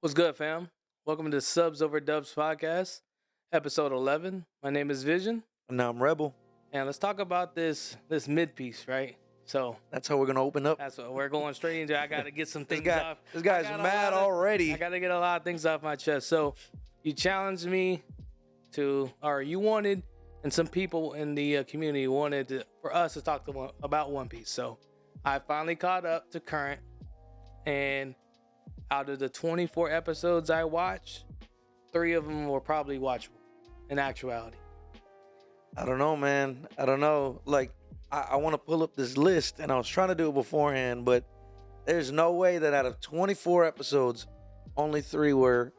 What's good, fam? Welcome to Subs Over Dubs podcast, episode 11. My name is Vision, And now I'm Rebel. and let's talk about this mid piece, right? So That's how we're gonna open up. that's what we're going straight into. I got to get some This things guy, off. this guy's I got a mad lot of- already. I got to get a lot of things off my chest. So you challenged me to, or you wanted, and some people in the community wanted for us to talk about One Piece. So I finally caught up to current, and out of the 24 episodes I watched, 3 of them were probably watchable in actuality. I don't know, man. I don't know. Like, I want to pull up this list, and I was trying to do it beforehand, but there's no way that out of 24 episodes, only 3 were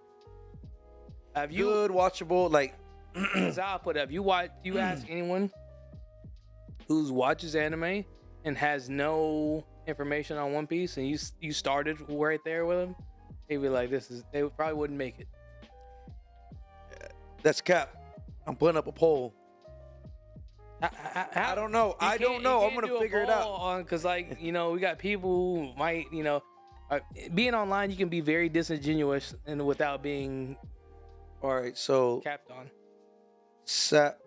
Have you, good, watchable. Like, as I'll put up, you ask anyone who's watches anime and has no information on One Piece, and you started right there with them, they'd be like, they probably wouldn't make it. that's cap. I'm putting up a poll. I don't know. I don't know. I'm gonna figure it out. Because, like, we got people who might, being online, you can be very disingenuous and without being All right, so capped on.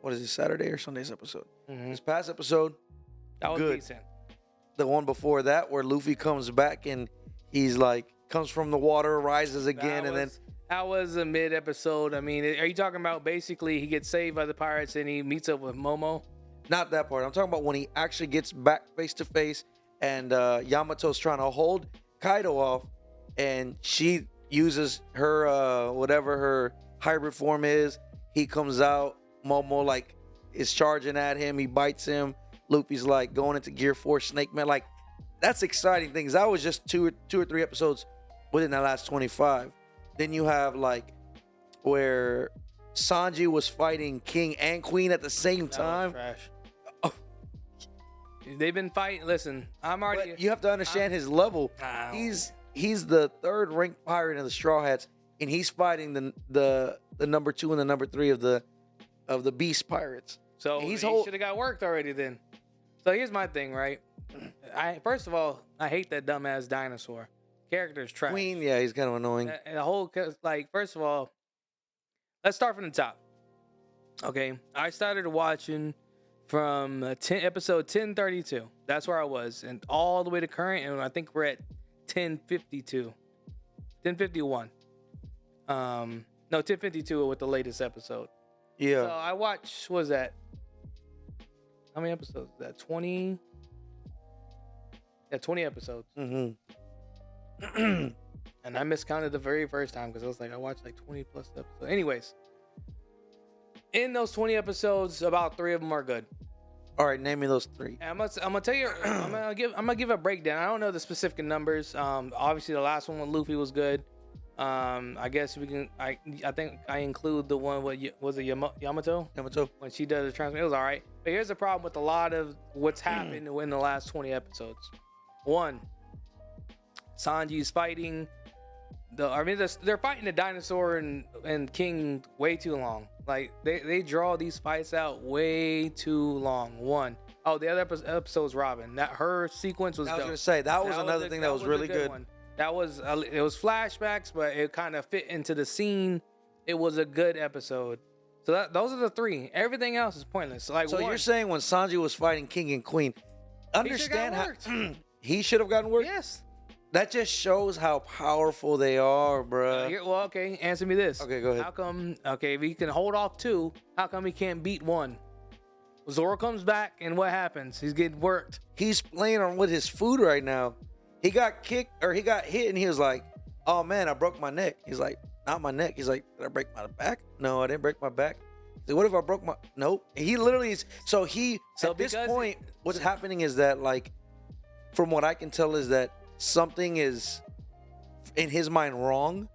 what is it? Saturday or Sunday's episode? Mhm. This past episode, That was good. decent. the one before that, where Luffy comes back and he's like comes from the water, rises again, and then That was a mid episode. I mean, are you talking about basically he gets saved by the pirates and he meets up with Momo? not that part. I'm talking about when he actually gets back face to face, and Yamato's trying to hold Kaido off, and she uses her whatever her hybrid form is. He comes out. Momo like is charging at him. He bites him. Luffy's like going into Gear 4 Snake Man. Like, that's exciting things. That was just two or three episodes within the last 25. Then you have like where Sanji was fighting King and Queen at the same That was time. trash. Oh. They've been fighting. Listen, I'm already. But you have to understand his level. He's the third ranked pirate in the Straw Hats, and he's fighting the number 2 and the number 3 of the Beast Pirates. So he he should should have got worked already then. So here's my thing, right? First of all, I hate that dumbass dinosaur. Character's trash. Queen, yeah, he's kind of annoying. And the whole, like, first of all, let's start from the top. Okay, I started watching from episode 1032. That's where I was, and all the way to current, and I think we're at 1052, 1051. No, 1052 with the latest episode. Yeah. So I watched. What was that? How many episodes? Is that 20? Yeah, 20 episodes. Mm-hmm. And I miscounted the very first time because I was like, I watched like 20 plus episodes. Anyways, in those 20 episodes, about 3 of them are good. All right, name me those 3. And I'm gonna tell you, I'm gonna give a breakdown. I don't know the specific numbers. Obviously the last one with Luffy was good. I guess we can. I think I include the one with Yamato Yamato. when she does the transfer. It was all right. But here's the problem with a lot of what's happened in the last 20 episodes. One, Sanji's fighting they're fighting the dinosaur and King way too long. Like they draw these fights out way too long. One. Oh, the other episode's Robin. That her sequence was I was dope. gonna say that was another thing that was really good. One. That was it was flashbacks, but it kind of fit into the scene. It was a good episode. So those are the 3. Everything else is pointless. Like, So you're saying when Sanji was fighting King and Queen, understand how he should have gotten work? Yes. That just shows how powerful they are, bruh. Well, okay. Answer me this. Okay, go ahead. How come? Okay, if he can hold off 2, how come he can't beat 1? Zoro comes back, and what happens? He's getting worked. He's playing on with his food right now. He got kicked or he got hit, and he was like, "Oh man, I broke my neck." He's like, "Not my neck." He's like, "Did I break my back?" No, I didn't break my back. He's like, "What if I broke my?" Nope. He literally is. So at this point, what's happening is that, like, from what I can tell, is that something is in his mind wrong.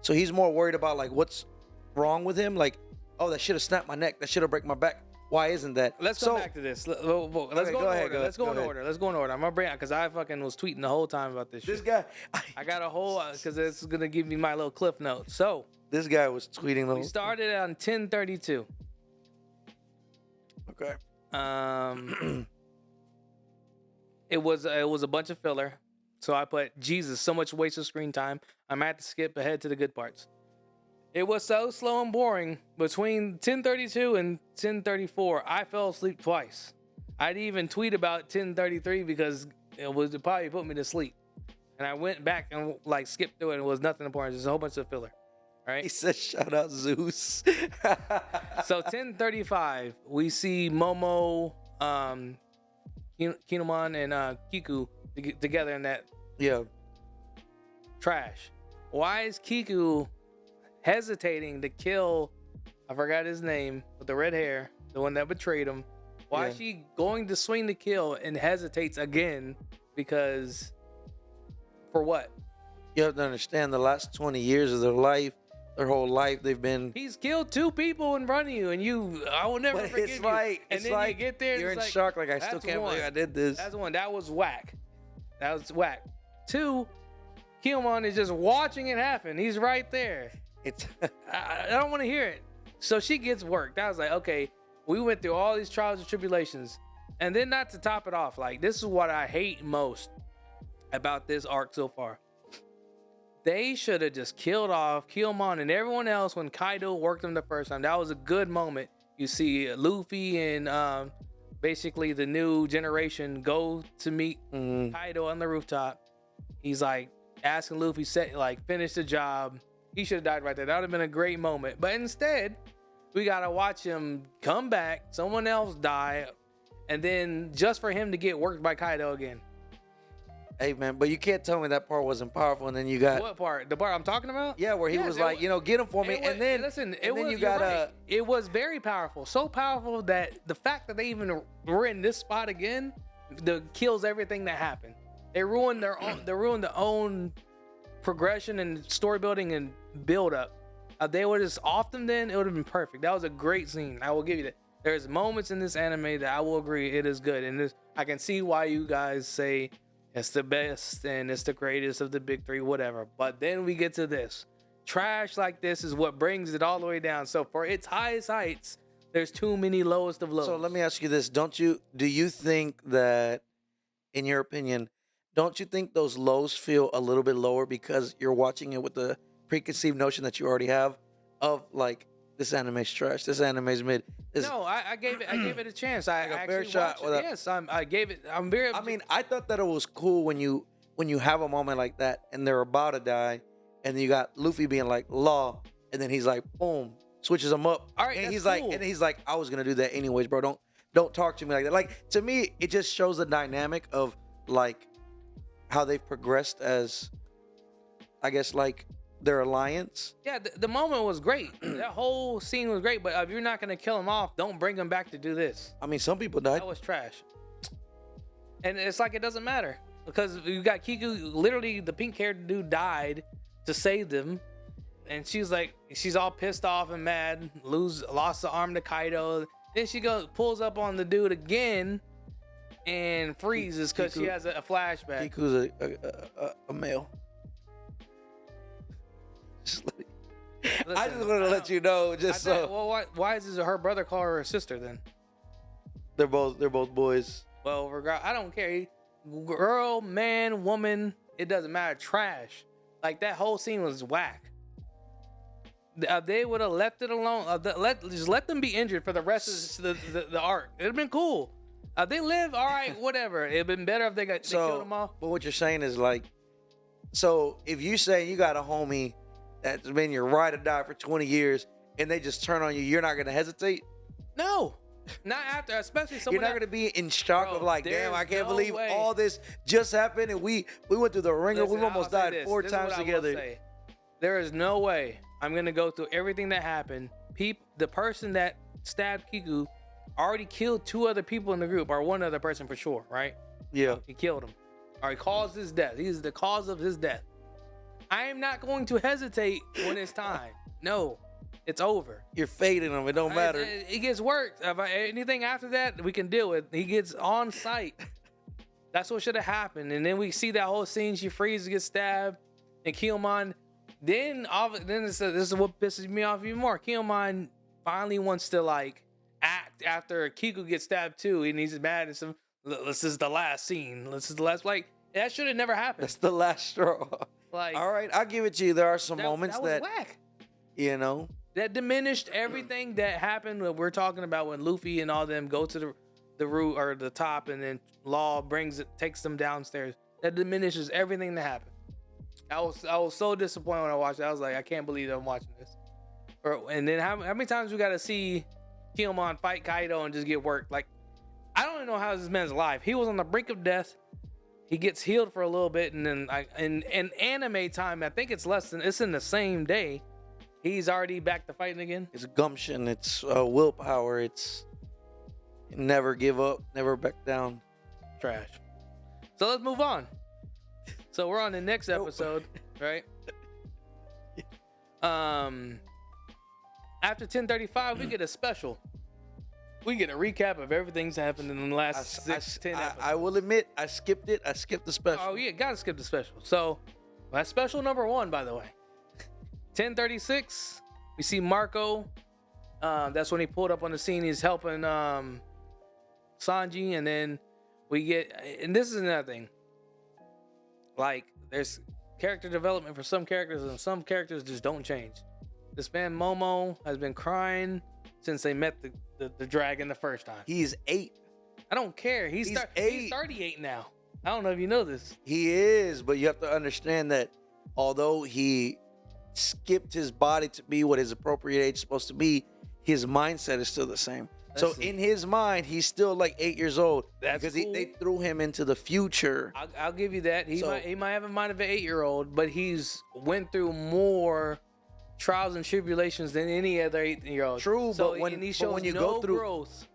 So he's more worried about like what's wrong with him. Like, oh, that should have snapped my neck. That should have broke my back. Why isn't that? Let's go back to this. Let's go in order. Let's go in order. Let's go in order. I'm gonna bring it because I fucking was tweeting the whole time about this This shit. guy, I got a whole because it's gonna give me my little cliff notes. So this guy was tweeting the we whole. started on 1032. Okay. It was a bunch of filler. So I put, Jesus, so much wasted screen time. I'm at to skip ahead to the good parts. It was so slow and boring. Between 10:32 and 10:34, I fell asleep twice. I'd even tweet about 10:33 because it probably put me to sleep. And I went back and like skipped through it. And it was nothing important. Just a whole bunch of filler. Right? He said, "Shout out Zeus." So 10:35, we see Momo, Kinemon, and Kiku together in that Yeah. trash. Why is Kiku hesitating to kill? I forgot his name, with the red hair, the one that betrayed him. Why is she going to swing to kill and hesitates again? Because for what? You have to understand the last 20 years of their life, their whole life, they've been. He's killed 2 people in front of you, and I will never But forgive it's you. like, And it's then like you get there, you're it's in like, shock. Like, I still that's can't one. believe I did this. That's one. That was whack. That was whack. 2, Kinemon is just watching it happen. He's right there. It's I don't want to hear it. So she gets worked. I was like, okay, we went through all these trials and tribulations. And then not to top it off, like, this is what I hate most about this arc so far. They should have just killed off Killmon and everyone else when Kaido worked them the first time. That was a good moment. You see Luffy and basically the new generation go to meet Kaido on the rooftop. He's like asking Luffy, finish the job. He should have died right there. That would have been a great moment. But instead, we got to watch him come back, someone else die, and then just for him to get worked by Kaido again. Hey, man, but you can't tell me that part wasn't powerful. And then you got. What part? The part I'm talking about? Yeah, where he was like, get him for me. And then. Listen, and then you got. It was very powerful. So powerful that the fact that they even were in this spot again kills everything that happened. They ruined their own progression and story building and build up. They would just off them then, it would have been perfect. That was a great scene. I will give you that. There's moments in this anime that I will agree it is good. And I can see why you guys say it's the best and it's the greatest of the big 3, whatever. But then we get to this. Trash like this is what brings it all the way down. So for its highest heights, there's too many lowest of lows. So let me ask you this. Do you think that, in your opinion, don't you think those lows feel a little bit lower because you're watching it with the preconceived notion that you already have of like, this anime's trash, this anime's mid? No, I gave it a chance. I Like a actually fair shot watched it. Yes, I gave it. I'm very. I mean, I thought that it was cool when you have a moment like that and they're about to die, and then you got Luffy being like, "Law," and then he's like, boom, switches them up. All right, and that's he's cool. like, I was gonna do that anyways, bro. Don't talk to me like that. Like, to me, it just shows the dynamic of like how they've progressed as, I guess, like their alliance. Yeah, the moment was great. That whole scene was great. But if you're not gonna kill him off, don't bring him back to do this. I mean, some people died. That was trash. And it's like it doesn't matter because you got Kiku. Literally, the pink-haired dude died to save them, and she's all pissed off and mad. Lost the arm to Kaido. Then she pulls up on the dude again and freezes because she has a flashback. Kiku's a male. I just want to let you know, Well, why is this her brother call her a sister then? they're both boys. Well, I don't care. Girl, man, woman, it doesn't matter. Trash. Like, that whole scene was whack. They would have left it alone. Just let them be injured for the rest of the arc. It'd have been cool. They live, all right, whatever. It'd been better if they killed them all. But what you're saying is like, so if you say you got a homie that's been your ride or die for 20 years and they just turn on you, you're not gonna hesitate? No. Not after, especially someone. You're not gonna be in shock of like, damn, I can't believe all this just happened and we went through the ringer. We've almost died 4 times together. There is no way I'm gonna go through everything that happened. The person that stabbed Kiku already killed 2 other people in the group, or 1 other person for sure, right? Yeah. He killed him. Or he caused his death. He's the cause of his death. I am not going to hesitate when it's time. No. It's over. You're fading him. It don't matter. It gets worked. Anything after that, we can deal with. He gets on site. That's what should have happened. And then we see that whole scene. She freezes, gets stabbed, and Killmon. Then this is what pisses me off even more. Killmon finally wants to like act after Kiku gets stabbed too, and he's mad. And this is the last scene. This is the last. Like, that should have never happened. That's the last straw. Like, All right, I'll give it to you. There are some moments that was that whack. you know. That diminished everything that happened. When we're talking about when Luffy and all them go to the root or the top, and then Law takes them downstairs. That diminishes everything that happened. I was so disappointed when I watched it. I was like, I can't believe I'm watching this. And then how many times we got to see Killmon fight Kaido and just get worked? Like, I don't even know how this man's alive. He was on the brink of death. He gets healed for a little bit, and then in anime time, I think it's in the same day. He's already back to fighting again. It's gumption. It's willpower. It's never give up, never back down. Trash. So let's move on. So we're on the next episode, right? After 10:35, we get a special. We get a recap of everything's happened in the last 10 episodes. I will admit, I skipped it. I skipped the special. Oh yeah, gotta skip the special. So that's special number 1, by the way. 10:36, we see Marco. That's when he pulled up on the scene. He's helping Sanji, and then we get, and this is another thing. Like, there's character development for some characters, and some characters just don't change. This man Momo has been crying since they met the dragon the first time. He's 8. I don't care. He's 38 now. I don't know if you know this. He is, but you have to understand that although he skipped his body to be what his appropriate age is supposed to be, his mindset is still the same. So in his mind, he's still like 8 years old. That's because cool. they threw him into the future. I'll give you that. He might have a mind of an 8-year-old, but he's went through more trials and tribulations than any other 8-year-old. True, so, but when you no go through growth.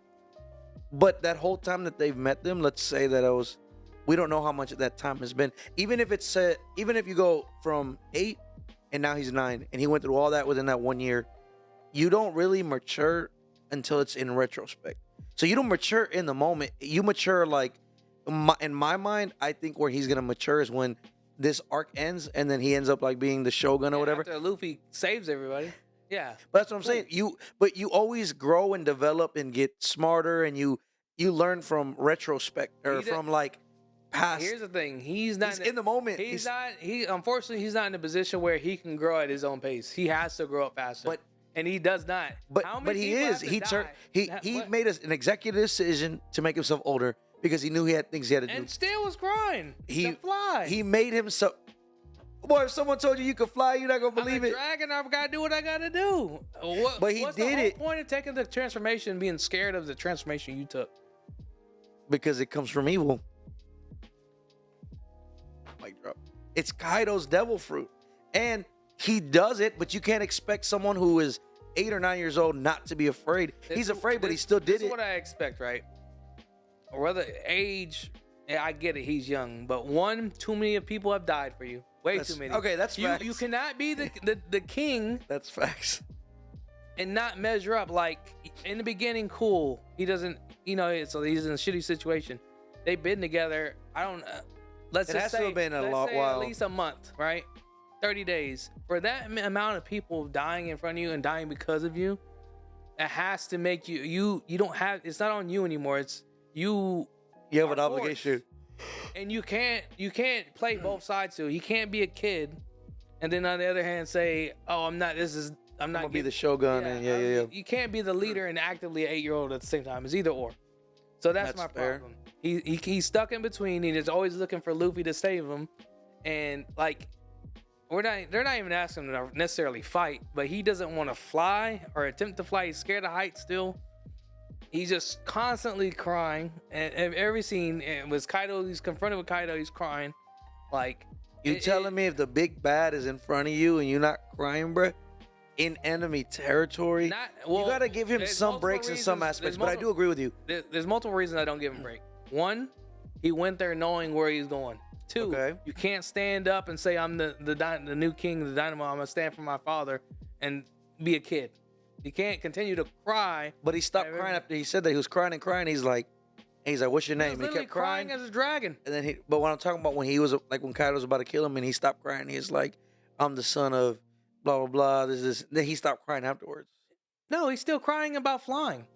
But that whole time that they've met them, let's say that we don't know how much of that time has been. Even if you go from 8 and now he's 9 and he went through all that within that 1 year, you don't really mature until it's in retrospect. So you don't mature in the moment. You mature like, in my mind, I think where he's gonna mature is when this arc ends and then he ends up like being the Shogun or whatever. After Luffy saves everybody. Yeah. But that's what I'm saying. You always grow and develop and get smarter, and you learn from retrospect or from like past. Here's the thing. He's not in the moment. Unfortunately, he's not in a position where he can grow at his own pace. He has to grow up faster. And he does not. But he is. He made an executive decision to make himself older because he knew he had things he had to do. And still was crying. He fly. He made himself. Boy, if someone told you could fly, you're not gonna believe it. Dragon, I've got to do what I got to do. But he did it. What's the whole point of taking the transformation, being scared of the transformation you took? Because it comes from evil. Mic drop. It's Kaido's devil fruit, and he does it. But you can't expect someone who is 8 or 9 years old not to be afraid. He's afraid, but he still did it. This is what I expect, right? Or whether age, yeah, I get it. He's young, but too many people have died for you. Too many. Okay, that's facts. You cannot be the king. That's facts. And not measure up. Like in the beginning, cool. He doesn't, so he's in a shitty situation. They've been together. I don't. Let's just say been a while. At least a month, right? 30 days. For that amount of people dying in front of you and dying because of you, it has to make you. You don't have. It's not on you anymore. It's you. You have an obligation. And you can't play both sides too. He can't be a kid, and then on the other hand say, "Oh, I'm not gonna be the Shogun." Yeah. You can't be the leader and actively an 8-year-old at the same time. It's either or. So that's my fair. problem. He's stuck in between. He's always looking for Luffy to save him, and like they're not even asking him to necessarily fight, but he doesn't want to fly or attempt to fly. He's scared of heights still. He's just constantly crying. And every scene, it was Kaido. He's confronted with Kaido. He's crying. Like, you telling me if the big bad is in front of you and you're not crying, bruh, in enemy territory, you gotta give him some breaks in some aspects. But I do agree with you. There's multiple reasons I don't give him a break. One, he went there knowing where he's going. Two, you can't stand up and say I'm the new king of the dynamo. I'm gonna stand for my father and be a kid. He can't continue to cry. But he stopped crying after he said that. He was crying and crying. He's like, what's your name? He kept crying as a dragon. And then but what I'm talking about when he was like when Kaido was about to kill him and he stopped crying, he's like, I'm the son of blah blah blah. This. Then he stopped crying afterwards. No, he's still crying about flying.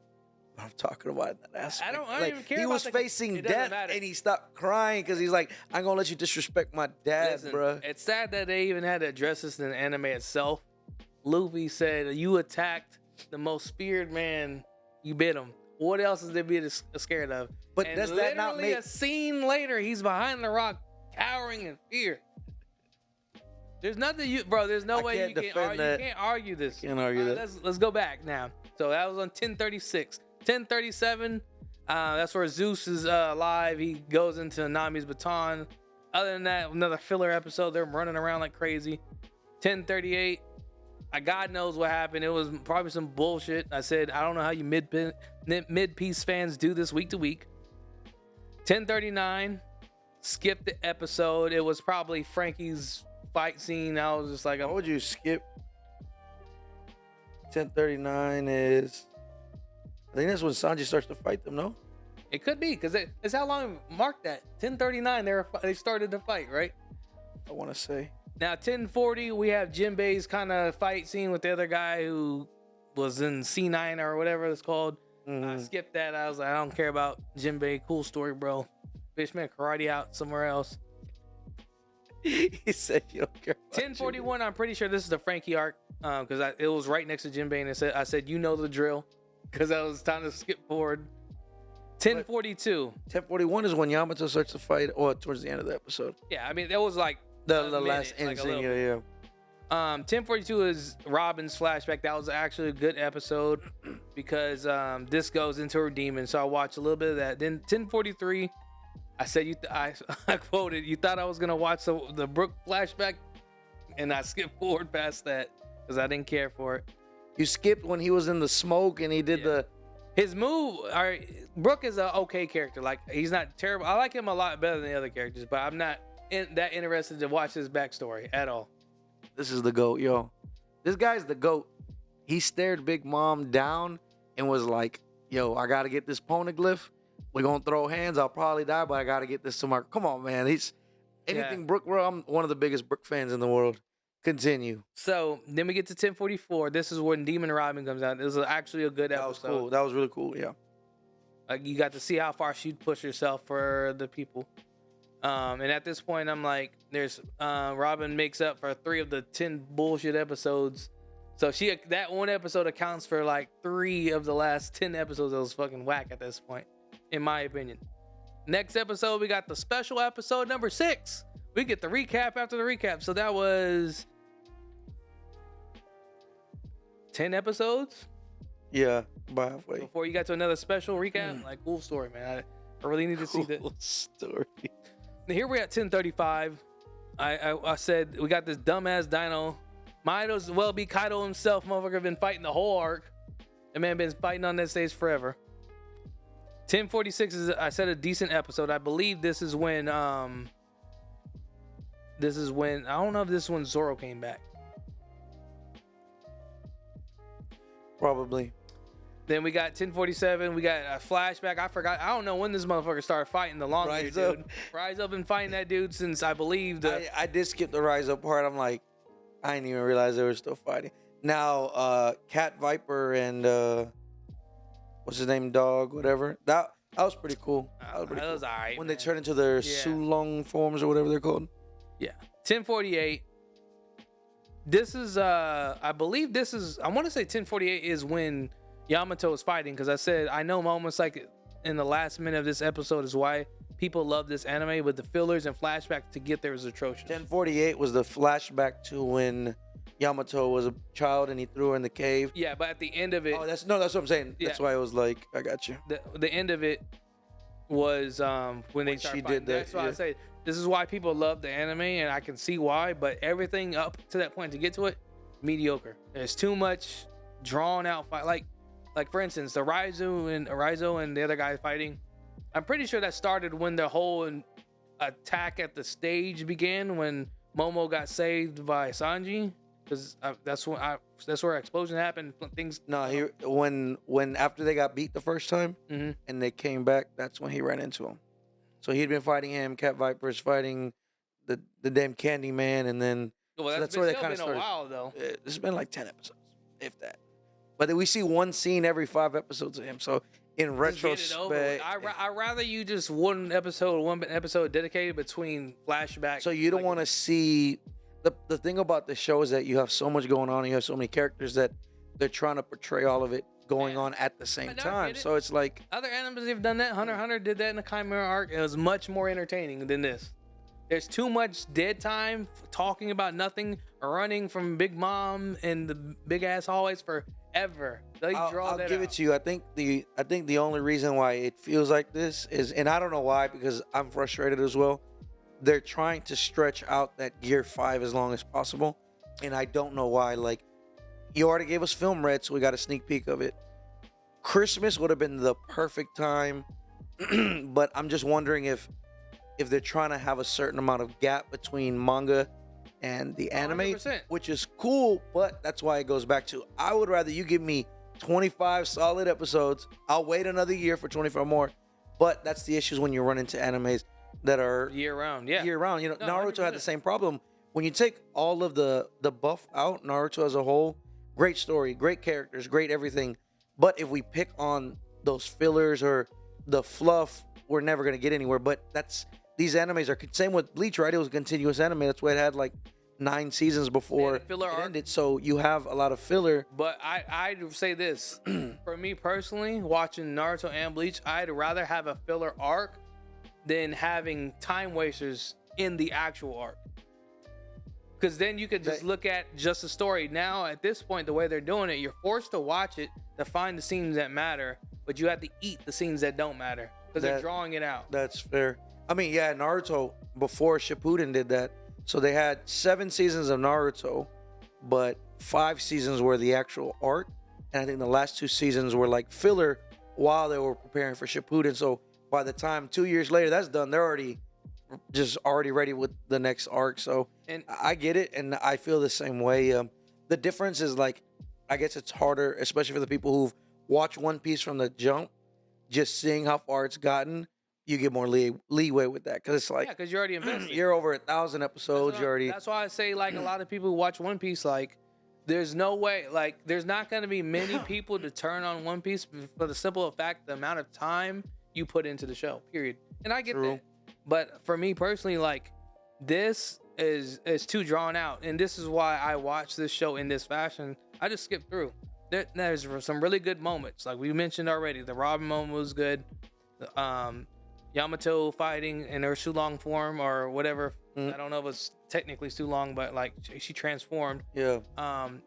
I'm talking about in that aspect. I don't even care He about was facing it doesn't death, matter. and he stopped crying because he's like, "I'm gonna let you disrespect my dad, Listen, bruh." it's sad that they even had to address this in the anime itself. Luffy said, "You attacked the most feared man. You bit him. What else is there to be scared of?" But And does that not literally make? a scene later, he's behind the rock, cowering in fear. There's nothing there's no I way can't you can defend argue. You that. can't argue this. Can't argue All right, that. let's go back now. So that was on 1036. 1037. That's where Zeus is alive. He goes into Nami's baton. Other than that, another filler episode. They're running around like crazy. 1038. God knows what happened. It was probably some bullshit. I said, I don't know how you mid-piece fans do this week to week. 1039. Skip the episode. It was probably Frankie's fight scene. I was just like, Why would you skip? 1039 is. I think that's when Sanji starts to fight them. No. it could be because it's how long marked that 1039. They started the fight, right? I want to say. Now 1040, we have Jinbei's kind of fight scene with the other guy who was in C9 or whatever it's called. I skipped that. I was like, I don't care about Jinbei. Cool story, bro. Fishman karate out somewhere else. He said you don't care. 1041. I'm pretty sure this is the Frankie arc because it was right next to Jinbei, and I said you know the drill because I was time to skip forward. 1042. 1041 is when Yamato starts to fight, or towards the end of the episode. Yeah, I mean that was like The a last minute, end like a scene, little yeah. 1042 is Robin's flashback. That was actually a good episode because this goes into her demon. So I watched a little bit of that. Then 1043, I said I quoted, "You thought I was gonna watch the Brook flashback," and I skipped forward past that because I didn't care for it. You skipped when he was in the smoke and he did His move. All right, Brook is an okay character. Like he's not terrible. I like him a lot better than the other characters, but I'm not that interested to watch his backstory at all. This is the GOAT, yo. This guy's the GOAT. He stared Big Mom down and was like, yo, I got to get this poneglyph. We're going to throw hands. I'll probably die, but I got to get this to my... Come on, man. He's... Anything Brook, bro, I'm one of the biggest Brook fans in the world. Continue. So then we get to 1044. This is when Demon Robin comes out. This is actually a good episode. That was cool. That was really cool, yeah. Like you got to see how far she'd push herself for the people. And at this point, I'm like, there's Robin makes up for 3 of the 10 bullshit episodes. So that one episode accounts for like 3 of the last 10 episodes that was fucking whack at this point, in my opinion. Next episode, we got the special episode number 6. We get the recap after the recap. So that was 10 episodes. Yeah, by halfway. Before you got to another special recap. Like, cool story, man. I really need to see that. Cool story. Here we're at 1035. I said we got this dumbass dino. Might as well be Kaido himself. Motherfucker been fighting the whole arc. The man been fighting on that stage forever. 1046 is, I said, a decent episode. I believe this is when I don't know if this is when Zoro came back. Probably. Then we got 1047. We got a flashback. I forgot. I don't know when this motherfucker started fighting the long hair dude. Rise Up been fighting that dude since I believe I did skip the Rise Up part. I'm like, I didn't even realize they were still fighting. Now, Cat Viper and what's his name, dog, whatever. That was pretty cool. That was all right. When they turn into their Sulong forms or whatever they're called. Yeah. 1048. This is I believe this is, I want to say 1048 is when Yamato is fighting, because I said I know moments like in the last minute of this episode is why people love this anime, but the fillers and flashbacks to get there is atrocious. 1048 was the flashback to when Yamato was a child and he threw her in the cave. Yeah, but at the end of it, that's what I'm saying. Yeah. That's why it was like, I got you. The end of it was when they started fighting. That's why I say this is why people love the anime, and I can see why. But everything up to that point to get to it, mediocre. There's too much drawn out fight. Like for instance, the Raizo and the other guy fighting. I'm pretty sure that started when the whole attack at the stage began, when Momo got saved by Sanji, because that's where explosion happened. Things. No, when after they got beat the first time and they came back, that's when he ran into him. So he'd been fighting him. Cat Viper's fighting the damn Candy Man, and then that's where they kind of started. A while though. It's been like 10 episodes, if that. But then we see one scene every 5 episodes of him. So in Just get it over with. retrospect. I rather you just one episode dedicated between flashback. So you don't want to see the thing about the show is that you have so much going on and you have so many characters that they're trying to portray all of it going on at the same time. So it's like other animes have done that. Hunter x Hunter did that in the Chimera arc. It was much more entertaining than this. There's too much dead time talking about nothing, running from Big Mom in the big ass hallways forever. I'll give it to you. I think the only reason why it feels like this is, and I don't know why, because I'm frustrated as well. They're trying to stretch out that Gear 5 as long as possible, and I don't know why. Like, you already gave us Film Red, so we got a sneak peek of it. Christmas would have been the perfect time, but I'm just wondering if they're trying to have a certain amount of gap between manga and the anime, 100%. which is cool, but that's why it goes back to, I would rather you give me 25 solid episodes. I'll wait another year for 25 more, but that's the issues when you run into animes that are year round. Yeah, year round. You know, No, Naruto 100%. had the same problem. When you take all of the buff out, Naruto as a whole, great story, great characters, great everything. But if we pick on those fillers or the fluff, we're never gonna get anywhere. But these animes are same with Bleach, right? It was a continuous anime. That's why it had like 9 seasons before filler it arc. ended. So you have a lot of filler. But I'd say this. For me personally, watching Naruto and Bleach, I'd rather have a filler arc than having time wasters in the actual arc. Because then you could just look at just the story. Now, at this point, the way they're doing it, you're forced to watch it to find the scenes that matter, but you have to eat the scenes that don't matter because they're drawing it out. That's fair. I mean, yeah, Naruto before Shippuden did that. So they had 7 seasons of Naruto, but 5 seasons were the actual arc. And I think the last 2 seasons were like filler while they were preparing for Shippuden. So by the time 2 years later that's done, they're already ready with the next arc. So And I get it, and I feel the same way. The difference is, like, I guess it's harder, especially for the people who've watched One Piece from the jump. Just seeing how far it's gotten, you get more leeway with that, because it's like, because you're already invested. you're over 1,000 episodes. That's why I say, like, a lot of people who watch One Piece, like, there's no way, like, there's not going to be many people to turn on One Piece for the simple fact the amount of time you put into the show, period. And I get that. But for me personally, like, this is too drawn out, and this is why I watch this show in this fashion. I just skip through. There's some really good moments, like we mentioned already. The Robin moment was good. Yamato fighting in her Sulong form or whatever. I don't know if it's technically Sulong, but like she transformed. Yeah.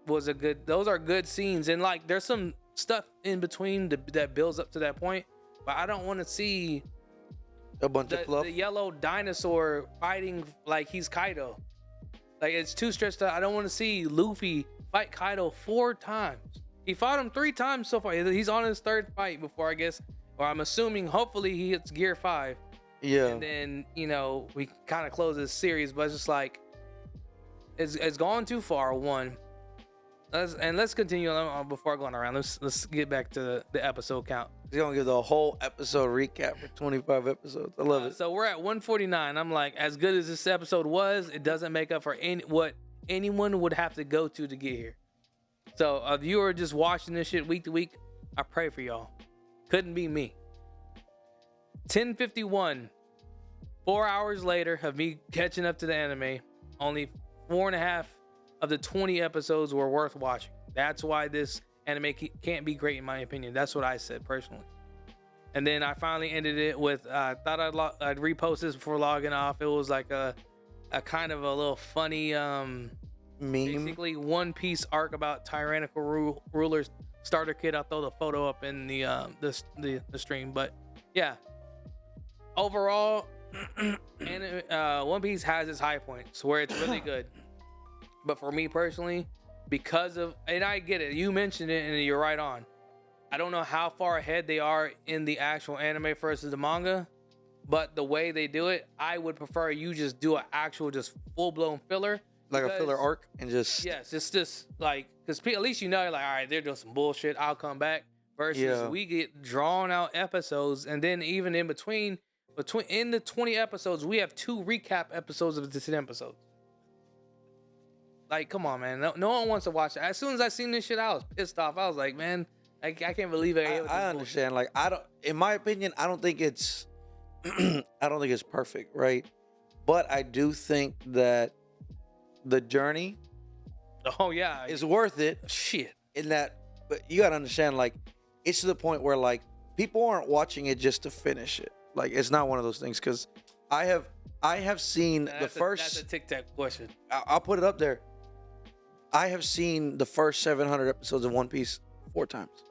Was a good. Those are good scenes, and like there's some stuff in between that builds up to that point. But I don't want to see A bunch of fluff. the yellow dinosaur fighting like he's Kaido. Like, it's too stretched out. I don't want to see Luffy fight Kaido 4 times. He fought him 3 times so far. He's on his 3rd fight before, I guess, or I'm assuming, hopefully he hits Gear 5. Yeah. And then, we kind of close this series, but it's just like, it's gone too far, one. Let's continue before going around. Let's get back to the episode count. He's gonna give the whole episode recap for 25 episodes. I love it. So we're at 149. I'm like, as good as this episode was, it doesn't make up for what anyone would have to go to get here. So if you are just watching this shit week to week, I pray for y'all. Couldn't be me. 10:51. 4 hours later of me catching up to the anime, only 4.5 of the 20 episodes were worth watching. That's why this anime can't be great in my opinion. That's what I said personally. And then I finally ended it with, thought I'd repost this before logging off. It was like a kind of a little funny Meme. basically One Piece arc about tyrannical rulers starter kit. I'll throw the photo up in the stream. But yeah, overall, One Piece has its high points where it's really good. But for me personally, because of, and I get it, you mentioned it and you're right on. I don't know how far ahead they are in the actual anime versus the manga, but the way they do it, I would prefer you just do an actual just full-blown filler. Like a filler arc and just... Yes, it's just like, because at least like, all right, they're doing some bullshit, I'll come back. Versus we get drawn out episodes, and then even in between in the 20 episodes, we have 2 recap episodes of the 10 episodes. Like, come on, man. No one wants to watch it. As soon as I seen this shit, I was pissed off. I was like, man, I can't believe I ate with I this understand. Like I don't. In my opinion, I don't think it's. I don't think it's perfect, right? But I do think that the journey bullshit. Oh yeah, is worth it. shit. In that, but you gotta understand, like, it's to the point where like people aren't watching it just to finish it. Like, it's not one of those things because I have I have seen the That's first. a tic tac question. I'll put it up there. I have seen the first 700 episodes of One Piece 4 times.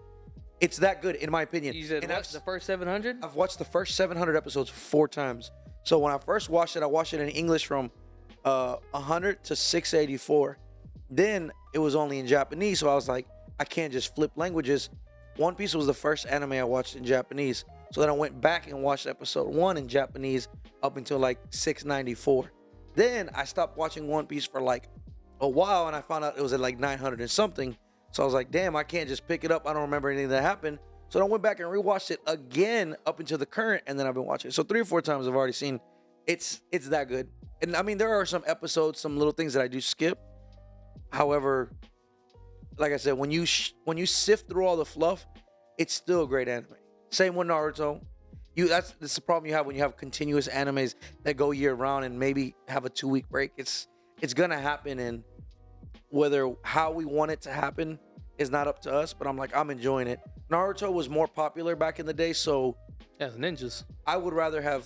It's that good, in my opinion. You said And what, the first 700? I've watched the first 700 episodes 4 times. So when I first watched it, I watched it in English from 100 to 684. Then it was only in Japanese, so I was like, I can't just flip languages. One Piece was the first anime I watched in Japanese. So then I went back and watched episode 1 in Japanese up until like 694. Then I stopped watching One Piece for like a while, and I found out it was at like 900 and something. So I was like, damn, I can't just pick it up. I don't remember anything that happened. So I went back and rewatched it again up until the current, and then I've been watching it. So 3 or 4 times I've already seen. It's that good. And I mean, there are some episodes, some little things that I do skip. However, like I said, when you sift through all the fluff, it's still a great anime. Same with Naruto. That's the problem you have when you have continuous animes that go year round and maybe have a 2-week break. It's gonna happen, and whether how we want it to happen is not up to us. But I'm enjoying it. Naruto was more popular back in the day, so Yeah, ninjas. I would rather have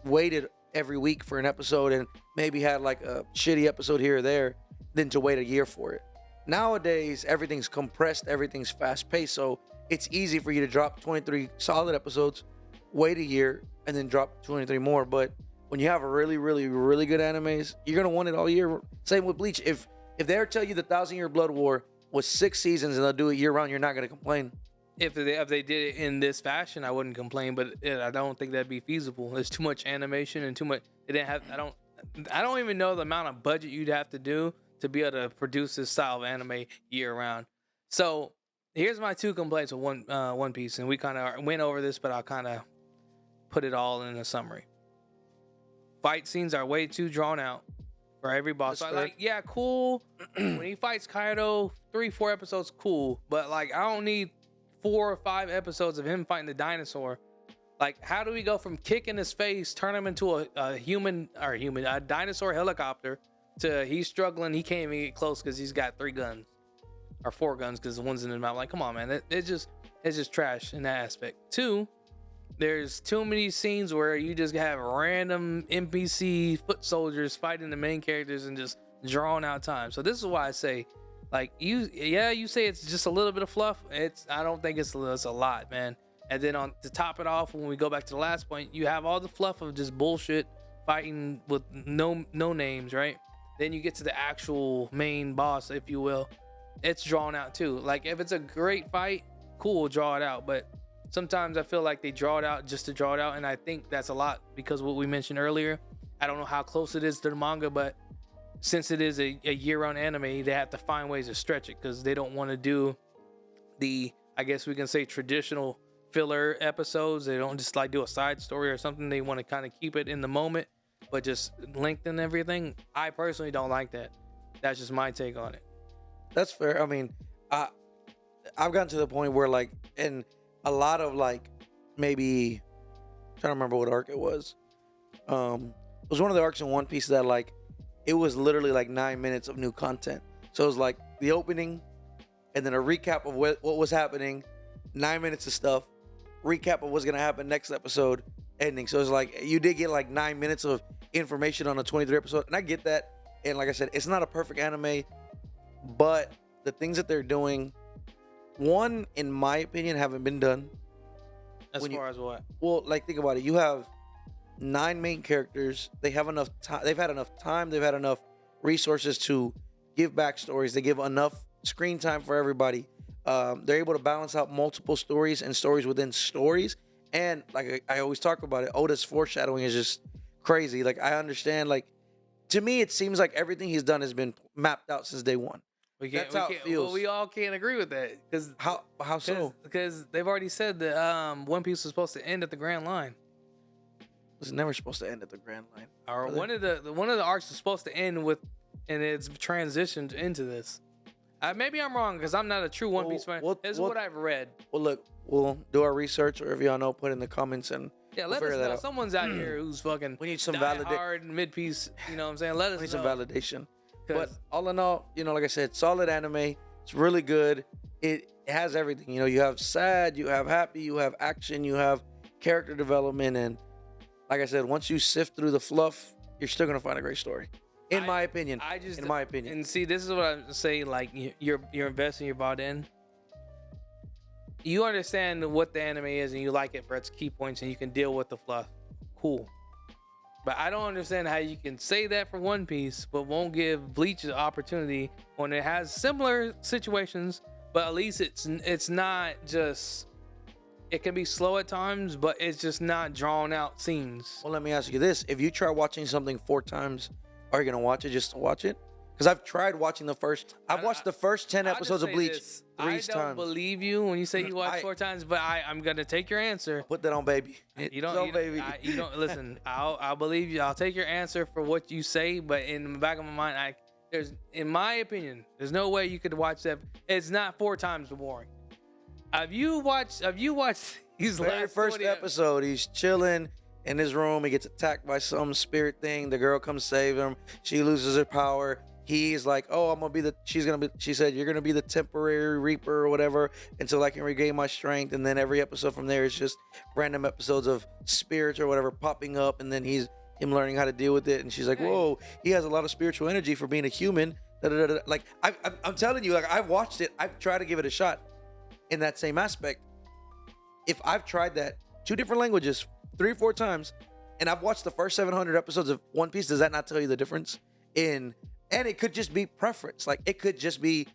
waited every week for an episode and maybe had like a shitty episode here or there than to wait a year for it. Nowadays, everything's compressed, everything's fast paced, so it's easy for you to drop 23 solid episodes, wait a year, and then drop 23 more. But when you have a really, really, really good animes, you're gonna want it all year. Same with Bleach. If they tell you the 1,000-Year Blood War was 6 seasons and they'll do it year round, you're not gonna complain. If they did it in this fashion, I wouldn't complain, but I don't think that'd be feasible. There's too much animation and too much. They didn't have. I don't even know the amount of budget you'd have to do to be able to produce this style of anime year round. So here's my 2 complaints with One Piece, and we kind of went over this, but I'll kind of put it all in a summary. Fight scenes are way too drawn out for every boss. So like, yeah, cool. When he fights Kaido, 3-4 episodes, cool. But like, I don't need 4 or 5 episodes of him fighting the dinosaur. Like, how do we go from kicking his face, turn him into a dinosaur helicopter, to he's struggling, he can't even get close because he's got 3 guns or 4 guns because the one's in his mouth. Like, come on, man, it's just trash in that aspect. 2, there's too many scenes where you just have random NPC foot soldiers fighting the main characters and just drawn out time. So this is why I say, like, you say it's just a little bit of fluff. I don't think it's a lot, man. And then to top it off, when we go back to the last point, you have all the fluff of just bullshit fighting with no names, right? Then you get to the actual main boss, if you will. It's drawn out too. Like, if it's a great fight, cool, draw it out. But sometimes I feel like they draw it out just to draw it out, and I think that's a lot because what we mentioned earlier. I don't know how close it is to the manga, but since it is a year-round anime, they have to find ways to stretch it because they don't want to do the, I guess we can say, traditional filler episodes. They don't just like do a side story or something. They want to kind of keep it in the moment, but just lengthen everything. I personally don't like that. That's just my take on it. That's fair. I mean, I've gotten to the point where, like, in a lot of, like, maybe, I'm trying to remember what arc it was. It was one of the arcs in One Piece that, like, it was literally like 9 minutes of new content. So it was like the opening and then a recap of what was happening, 9 minutes of stuff, recap of what's going to happen next episode, ending. So it's like you did get like 9 minutes of information on a 23 episode. And I get that. And like I said, it's not a perfect anime, but the things that they're doing, one, in my opinion, haven't been done. As far as what? Well, like, think about it. You have 9 main characters. They have enough time. They've had enough time. They've had enough resources to give backstories. They give enough screen time for everybody. They're able to balance out multiple stories and stories within stories. And like I always talk about it, Oda's foreshadowing is just crazy. Like, I understand. Like, to me, it seems like everything he's done has been mapped out since day one. That's how it feels. Well, we all can't agree with that because how so? Because they've already said that One Piece was supposed to end at the Grand Line. It's never supposed to end at the Grand Line. Or one of the arcs is supposed to end with, and it's transitioned into this. Maybe I'm wrong because I'm not a true One Piece fan. This is what I've read. Well, look, we'll do our research, or if y'all know, put in the comments and Yeah, we'll let us figure that know. out. Someone's out here who's fucking. We need some hard mid-piece. You know what I'm saying? Let us We need know. some validation. But all in all, like I said, solid anime. It's really good. It has everything. You have sad, you have happy, you have action, you have character development, and like I said, once you sift through the fluff, you're still gonna find a great story. In my opinion. And see, this is what I'm saying. Like you're investing, you're bought in. You understand what the anime is, and you like it for its key points, and you can deal with the fluff. Cool. But I don't understand how you can say that for One Piece, but won't give Bleach the opportunity when it has similar situations. But at least it's not just. It can be slow at times, but it's just not drawn out scenes. Well, let me ask you this: if you try watching something 4 times, are you gonna watch it just to watch it? Because I've tried watching I've watched the first 10 episodes of Bleach 3 times. I don't believe you when you say you watch 4 times, but I'm gonna take your answer. Put that on, baby. You don't listen. I'll believe you. I'll take your answer for what you say, but in the back of my mind, in my opinion, there's no way you could watch that. It's not 4 times boring. Have you watched these Very first episode? He's chilling in his room. He gets attacked by some spirit thing. The girl comes save him. She loses her power. He's like, oh, she said, you're going to be the temporary reaper or whatever until I can regain my strength. And then every episode from there is just random episodes of spirits or whatever popping up. And then him learning how to deal with it. And she's like, whoa, he has a lot of spiritual energy for being a human. Like, I'm telling you, like, I've watched it. I've tried to give it a shot in that same aspect. If I've tried that 2 different languages 3 or 4 times, and I've watched the first 700 episodes of One Piece, does that not tell you the difference and it could just be preference. Like, it could just be,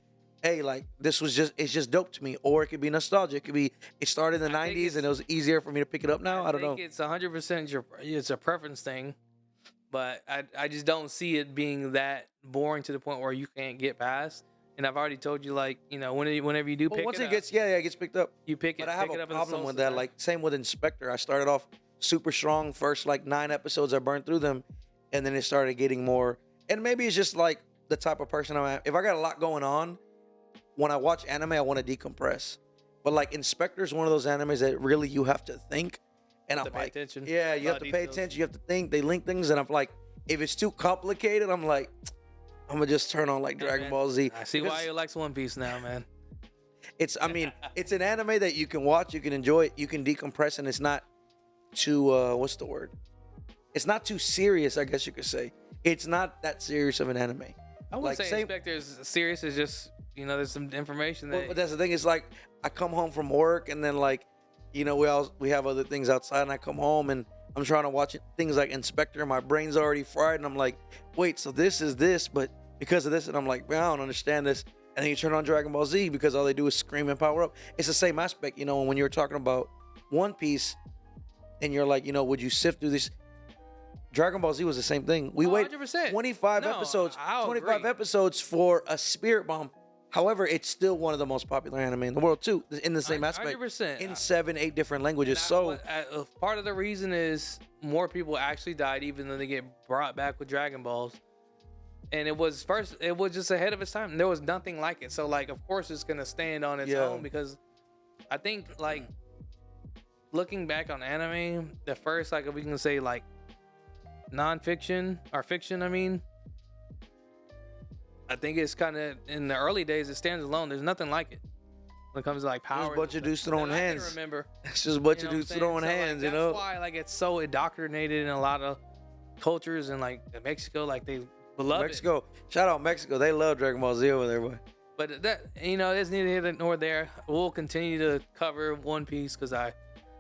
hey, like, it's just dope to me. Or it could be nostalgia. It could be, it started in the 90s and it was easier for me to pick it up now. I don't know. It's 100% it's a preference thing. But I just don't see it being that boring to the point where you can't get past. And I've already told you, like, whenever you do pick it up. Once it gets picked up. You pick it But I have a up problem with that. Like, same with Inspector. I started off super strong. First, like, 9 episodes, I burned through them. And then it started getting more. And maybe it's just like the type of person I am. If I got a lot going on, when I watch anime, I want to decompress. But like Inspector is one of those animes that really you have to think. And I'm like, yeah, you have to pay attention. You have to think. They link things, and I'm like, if it's too complicated, I'm like, I'm gonna just turn on like Dragon Ball Z. I see why you like One Piece now, man. It's an anime that you can watch, you can enjoy it, you can decompress, and it's not too what's the word? It's not too serious, I guess you could say. It's not that serious of an anime. I wouldn't say Inspector's serious. It's just, there's some information that. But that's the thing. It's like I come home from work and then like, we have other things outside, and I come home and I'm trying to watch things like Inspector. My brain's already fried, and I'm like, wait, so this is this, but because of this, and I'm like, man, I don't understand this. And then you turn on Dragon Ball Z because all they do is scream and power up. It's the same aspect, when you were talking about One Piece, and you're like, would you sift through this? Dragon Ball Z was the same thing. We wait 25 episodes for a Spirit Bomb. However, it's still one of the most popular anime in the world too, in the same aspect. 100%. In 7-8 different languages. Part of the reason is more people actually died, even though they get brought back with Dragon Balls. And it was just ahead of its time. There was nothing like it. So like, of course, it's gonna stand on its own, because I think like looking back on anime, the first, like, if we can say like non-fiction or fiction, I think it's kind of in the early days, it stands alone. There's nothing like it when it comes to like power. There's a bunch of dudes throwing hands. I remember. It's just a bunch of dudes throwing hands. Like, that's why like it's so indoctrinated in a lot of cultures, and like Mexico, like they love Mexico. Shout out Mexico. They love Dragon Ball Z over there, boy. But that it's neither here nor there. We'll continue to cover One Piece because I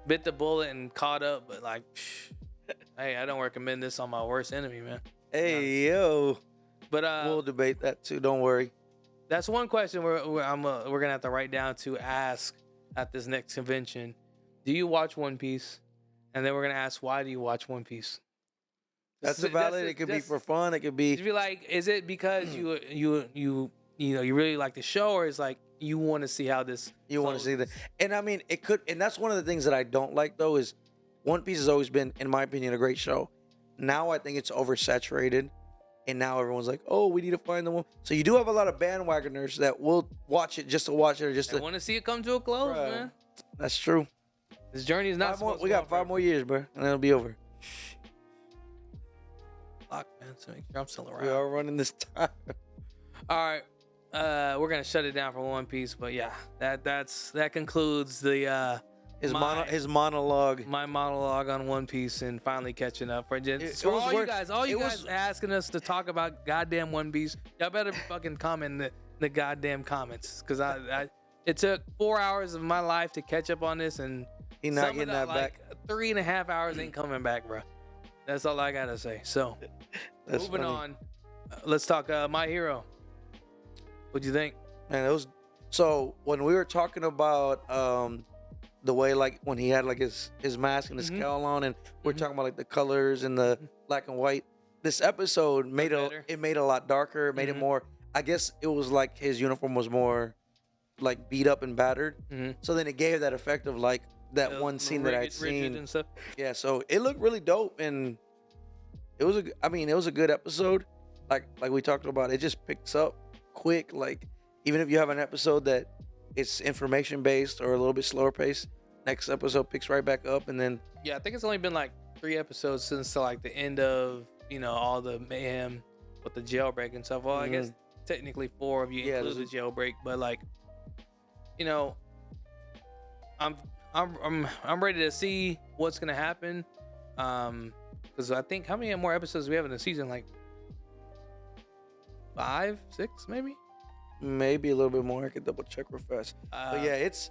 bit the bullet and caught up. But like, hey, I don't recommend this on my worst enemy, man. Hey, yo. But we'll debate that too. Don't worry. That's one question we're gonna have to write down to ask at this next convention. Do you watch One Piece? And then we're gonna ask, why do you watch One Piece? That's valid. It could be for fun. It could be. Be like, is it because you really like the show, or is like you want to see how this? You want to see that, and it could, and that's one of the things that I don't like though is One Piece has always been, in my opinion, a great show. Now I think it's oversaturated. and now everyone's like, oh, we need to find the one. So you do have a lot of bandwagoners that will watch it just to watch it or just I to. want to see it come to a close, Bruh. man. That's true. This journey is not. We got 5 more years, bro, and it'll be over. Fuck, man. So make sure I'm still around. We are running this time. All right. We're gonna shut it down for One Piece, but yeah, that concludes the His monologue. my monologue on One Piece and finally catching up. For all you guys asking us to talk about goddamn One Piece, y'all better fucking comment in the goddamn comments, because it took 4 hours of my life to catch up on this, and He's not getting that back. 3.5 hours ain't coming back, bro. That's all I gotta say. So, moving on, let's talk My Hero. What'd you think? Man, it was so when we were talking about the way, like, when he had like his mask and his scowl on, and we're talking about like the colors and the black and white. This episode made it a lot darker. It made it more. I guess it was like his uniform was more like beat up and battered. So then it gave that effect of like that one scene that I'd seen. And stuff. Yeah, so it looked really dope, and it was a good episode. Like we talked about, it just picks up quick. Like, even if you have an episode that it's information based or a little bit slower paced, next episode picks right back up. And then yeah, I think it's only been like 3 episodes since like the end of all the mayhem with the jailbreak and stuff. Well, I guess technically 4 if you include the jailbreak, but like, I'm ready to see what's gonna happen. Because I think, how many more episodes do we have in the season? Like 5, 6, maybe. Maybe a little bit more. I could double check real fast. But yeah, it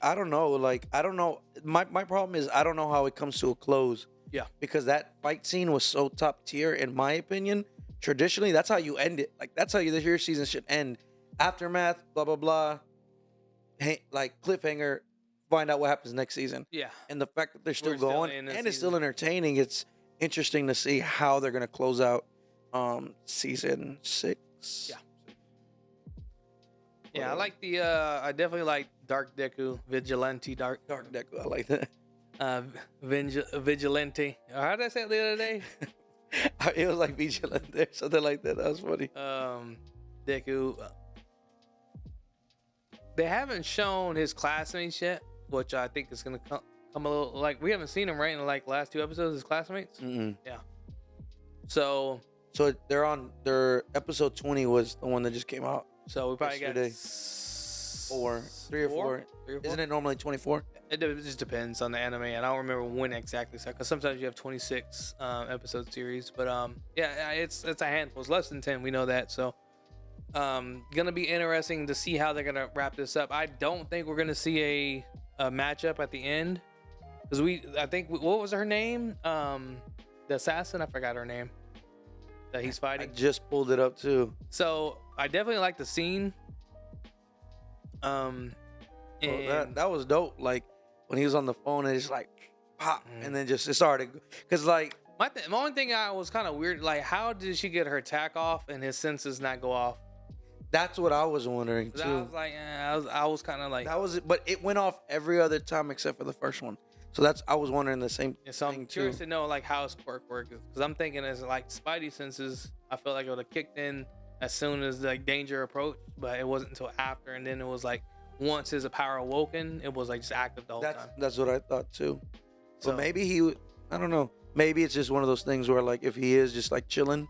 I don't know. Like, I don't know. My problem is I don't know how it comes to a close. Yeah. Because that fight scene was so top tier, in my opinion. Traditionally, that's how you end it. Like, that's how your season should end. Aftermath, blah blah blah. Like, cliffhanger. Find out what happens next season. Yeah. And the fact that they're still going and it's still entertaining. It's interesting to see how they're gonna close out season 6. Yeah. Yeah, I like I definitely like Dark Deku, Vigilante Dark Deku. I like that. Vigilante. How did I say it the other day? It was like Vigilante, something like that. That was funny. Deku. They haven't shown his classmates yet, which I think is gonna come a little, like, we haven't seen him right in like last 2 episodes. His classmates. Yeah. So they're on their episode 20 was the one that just came out. So we probably yesterday. got 3 or 4. Isn't it normally 24? It just depends on the anime, and I don't remember when exactly. Because sometimes you have 26 episode series, but yeah, it's a handful. It's less than 10. We know that. So gonna be interesting to see how they're gonna wrap this up. I don't think we're gonna see a matchup at the end, because I think, what was her name? The assassin. I forgot her name. That he's fighting. I just pulled it up too. So I definitely like the scene. Well, that was dope. Like, when he was on the phone and it's like pop, and then just it started, because like my only thing I was kind of weird, like, how did she get her attack off and his senses not go off? That's what I was wondering too. I was like, I was kind of like, that was it, but it went off every other time except for the first one. So I was wondering the same so I'm thing curious too. to know like how his quirk works, because I'm thinking as like Spidey senses, I feel like it would have kicked in as soon as like danger approached, but it wasn't until after, and then it was like once his power awoken, it was like just active the whole time. That's what I thought too. So maybe I don't know. Maybe it's just one of those things where, like, if he is just like chilling,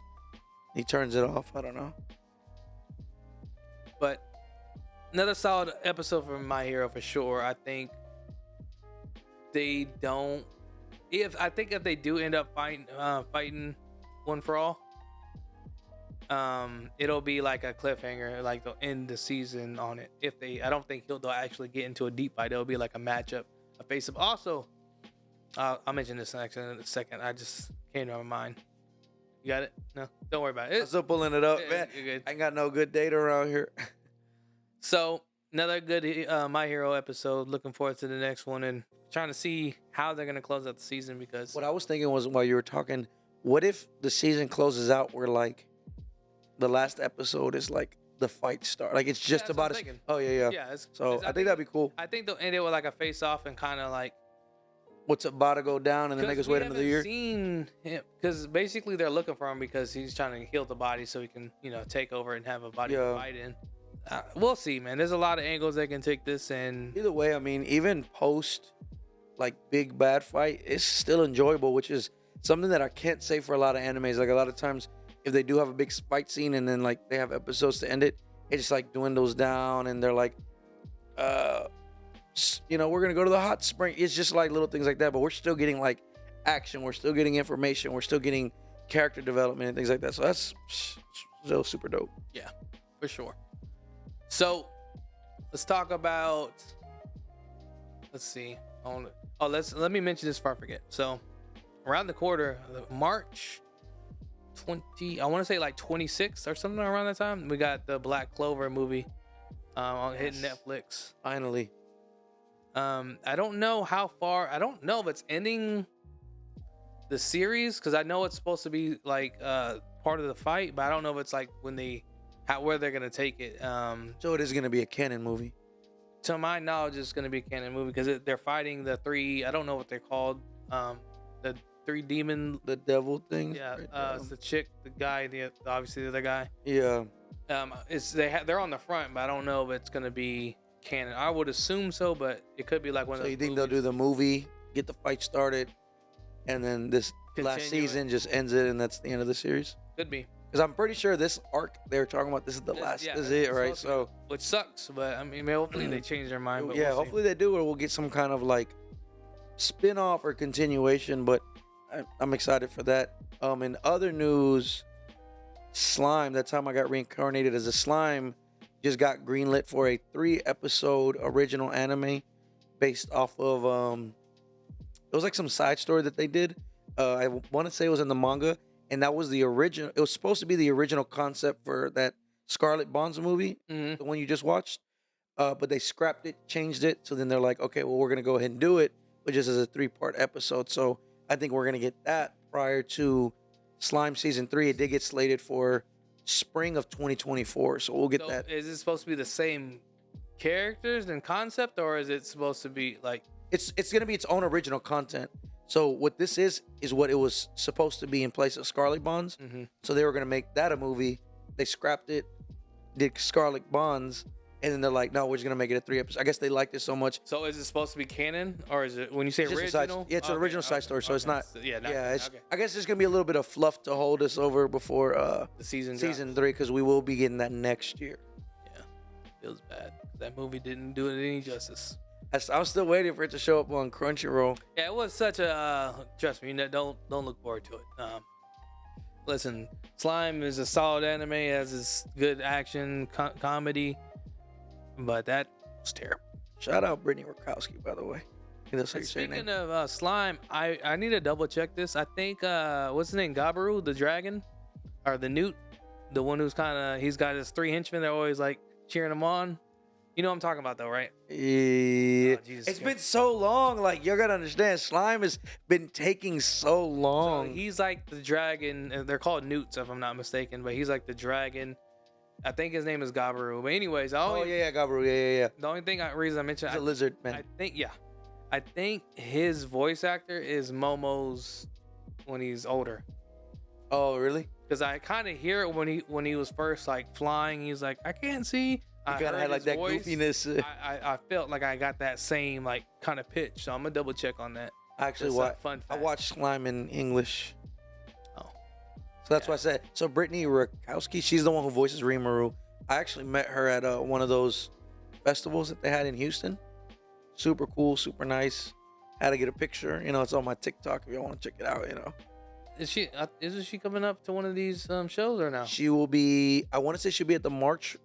he turns it off. I don't know. But another solid episode from My Hero for sure. I think they don't. If they do end up fighting One for All, it'll be like a cliffhanger, like they'll end the season on it. I don't think they'll actually get into a deep fight. It'll be like a matchup, a face up. Also, I'll mention this in a second. I just came to my mind. You got it? No, don't worry about it. I'm still pulling it up, man. You're good. I ain't got no good data around here. So another good My Hero episode. Looking forward to the next one and trying to see how they're gonna close out the season, because what I was thinking was, while you were talking, what if the season closes out where like the last episode is like the fight start, like it's just about it. Oh yeah. Yeah. So I think that'd be cool. I think they'll end it with like a face off and kind of like what's about to go down, and then they just wait another year. Seen him because basically they're looking for him because he's trying to heal the body so he can take over and have a body to fight in. We'll see, man. There's a lot of angles they can take this, and Either way, I mean, even post like big bad fight, it's still enjoyable, which is something that I can't say for a lot of animes. Like a lot of times, if they do have a big fight scene and then like they have episodes to end it, it just like dwindles down, and they're like, we're gonna go to the hot spring. It's just like little things like that, but we're still getting like action. We're still getting information. We're still getting character development and things like that. So that's still super dope. Yeah, for sure. So let's talk about. Let's see. Let me mention this before I forget. So around the quarter, March 20, I want to say like 26th or something around that time, we got the Black Clover movie hitting Netflix. Finally. I don't know how far. I don't know if it's ending the series because I know it's supposed to be like part of the fight, but I don't know if it's like where they're gonna take it. So it is gonna be a canon movie. To my knowledge, it's gonna be a canon movie because they're fighting the three. I don't know what they're called. The three demon, the devil thing. Yeah, it's the chick, the guy, obviously the other guy. Yeah. They're on the front, but I don't know if it's gonna be canon. I would assume so, but it could be like one of those. So you think they'll do the movie, get the fight started, and then this last season just ends it, and that's the end of the series? Could be. Because I'm pretty sure this arc they're talking about, this is the last. This is it, right? So, which sucks, but I mean, hopefully they change their mind. But yeah, hopefully they do, or we'll get some kind of like spin-off or continuation. But I'm excited for that. In other news, Slime. That time I got reincarnated as a slime, just got greenlit for a 3-episode original anime based off of it was like some side story that they did. I want to say it was in the manga. And that was the original. It was supposed to be the original concept for that Scarlet Bonds movie, the one you just watched. But they scrapped it, changed it. So then they're like, okay, well, we're gonna go ahead and do it, but just as a 3-part episode. So I think we're gonna get that prior to Slime season 3. It did get slated for spring of 2024. So we'll get that. Is it supposed to be the same characters and concept, or is it supposed to be like? It's gonna be its own original content. So what this is what it was supposed to be in place of Scarlet Bonds. So they were going to make that a movie. They scrapped it, did Scarlet Bonds, and then they're like, no, we're just going to make it a 3-episode. I guess they liked it so much. So is it supposed to be canon, or is it, when you say original? It's an original side story, so it's not. So, I guess there's going to be a little bit of fluff to hold us over before the season 3, because we will be getting that next year. Yeah, feels bad. That movie didn't do it any justice. I'm still waiting for it to show up on Crunchyroll. Yeah, it was such a trust me. Don't look forward to it. Listen, Slime is a solid anime, has its good action comedy, but that was terrible. Shout out Brittany Rakowski, by the way. Speaking of Slime, I need to double check this. I think what's his name, Gabaru, the dragon, or the newt, the one who's he's got his 3 henchmen. They're always like cheering him on. You know what I'm talking about, though, right? Yeah. It's been so long. Like, you're going to understand. Slime has been taking so long. So he's like the dragon. They're called newts, if I'm not mistaken. But he's like the dragon. I think his name is Gabaru. But anyways. Gabaru. Yeah. The only reason I mentioned... He's a lizard, man. I think his voice actor is Momo's when he's older. Oh, really? Because I kind of hear it when he was first, like, flying. He's like, I can't see... You kind of had like that voice. Goofiness. I felt like I got that same like kind of pitch, so I'm gonna double check on that. Actually, I watched Slime in English. Oh, so that's why I said. So Brittany Rakowski, she's the one who voices Rimuru. I actually met her at one of those festivals that they had in Houston. Super cool, super nice. Had to get a picture. It's on my TikTok if you want to check it out. Isn't she coming up to one of these shows or no? She will be. I want to say she'll be at the March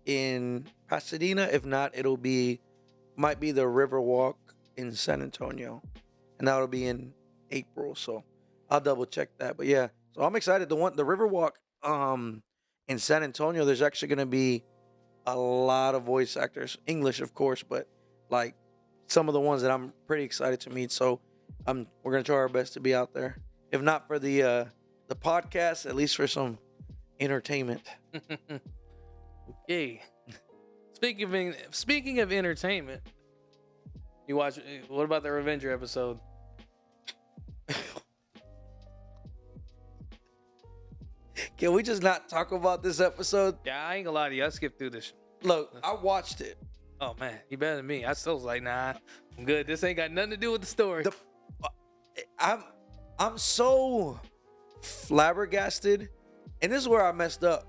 in Pasadena. If not, might be the Riverwalk in San Antonio, and that'll be in April. So I'll double check that. But yeah, so I'm excited. The Riverwalk in San Antonio, there's actually going to be a lot of voice actors, English of course, but like some of the ones that I'm pretty excited to meet. So we're going to try our best to be out there, if not for the podcast, at least for some entertainment. Okay. Speaking of entertainment, what about the Revenger episode? Can we just not talk about this episode? Yeah, I ain't gonna lie to you. I skipped through this. Look, I watched it. Oh man, you better than me. I still was like, nah, I'm good. This ain't got nothing to do with the story. I'm so flabbergasted, and this is where I messed up.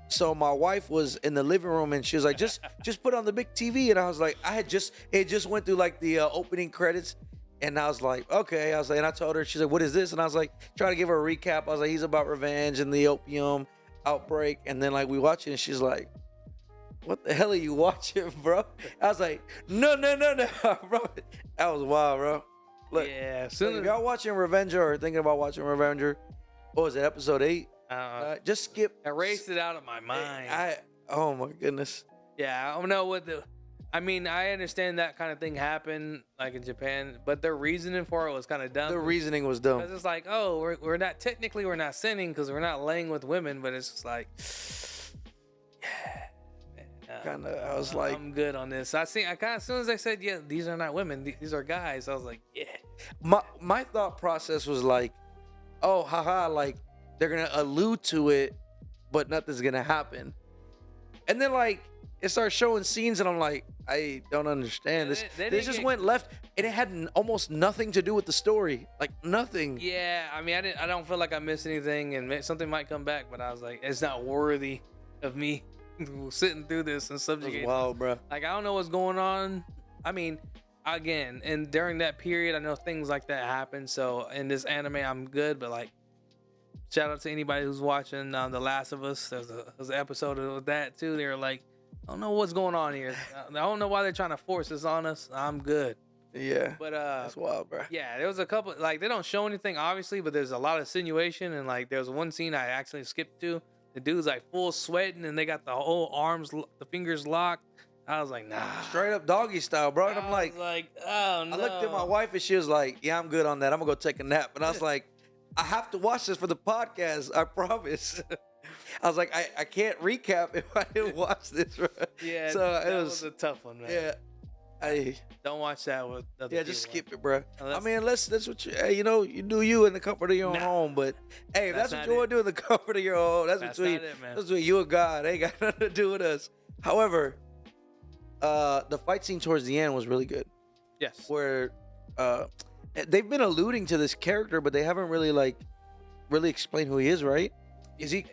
So my wife was in the living room and she was like, just put on the big TV. And I was like, it just went through like the opening credits. And I was like, okay. I was like, and I told her, she's like, what is this? And I was like, trying to give her a recap. I was like, he's about revenge and the opium outbreak. And then like we watch it and she's like, what the hell are you watching, bro? I was like, no, bro. That was wild, bro. Look, yeah, so if y'all watching Revenger or thinking about watching Revenger, what was it, episode 8? Just skip. Erased it out of my mind. Oh my goodness. Yeah, I don't know what the. I mean, I understand that kind of thing happened like in Japan, but their reasoning for it was kind of dumb. The reasoning was dumb. Because it's like, oh, we're not technically we're not sinning because we're not laying with women, but it's just like, kind of. I was like, I'm good on this. I kind of as soon as I said, yeah, these are not women, these are guys. I was like, yeah. My thought process was like, oh, haha, like they're gonna allude to it, but nothing's gonna happen. And then like it starts showing scenes, and I'm like, I don't understand this. This just went left, and it had almost nothing to do with the story, like nothing. Yeah, I mean, I don't feel like I missed anything, and something might come back, but I was like, it's not worthy of me sitting through this and subjugating. Wow, bro. Like I don't know what's going on. I mean, again, and during that period, I know things like that happen. So in this anime, I'm good, but like. Shout out to anybody who's watching The Last of Us. There's an episode of that too. They were like, I don't know what's going on here. I don't know why they're trying to force this on us. I'm good. Yeah. But that's wild, bro. Yeah, there was a couple like they don't show anything obviously, but there's a lot of insinuation and like there's one scene I actually skipped to. The dude's like full sweating and they got the whole arms, the fingers locked. I was like, nah. Straight up doggy style, bro. And I'm like, oh no. I looked at my wife and she was like, yeah, I'm good on that. I'm gonna go take a nap. And I was like, I have to watch this for the podcast. I promise. I was like, I can't recap if I didn't watch this. Bro. Yeah, so that was a tough one, man. Yeah, don't watch that with other people. Just skip it, bro. Unless, I mean, that's what you. Hey, you do you in the comfort of your own home. But hey, if that's what you want to do in the comfort of your own, that's between you and God. They got nothing to do with us. However, the fight scene towards the end was really good. Yes. Where they've been alluding to this character, but they haven't really explained who he is, right? Is he?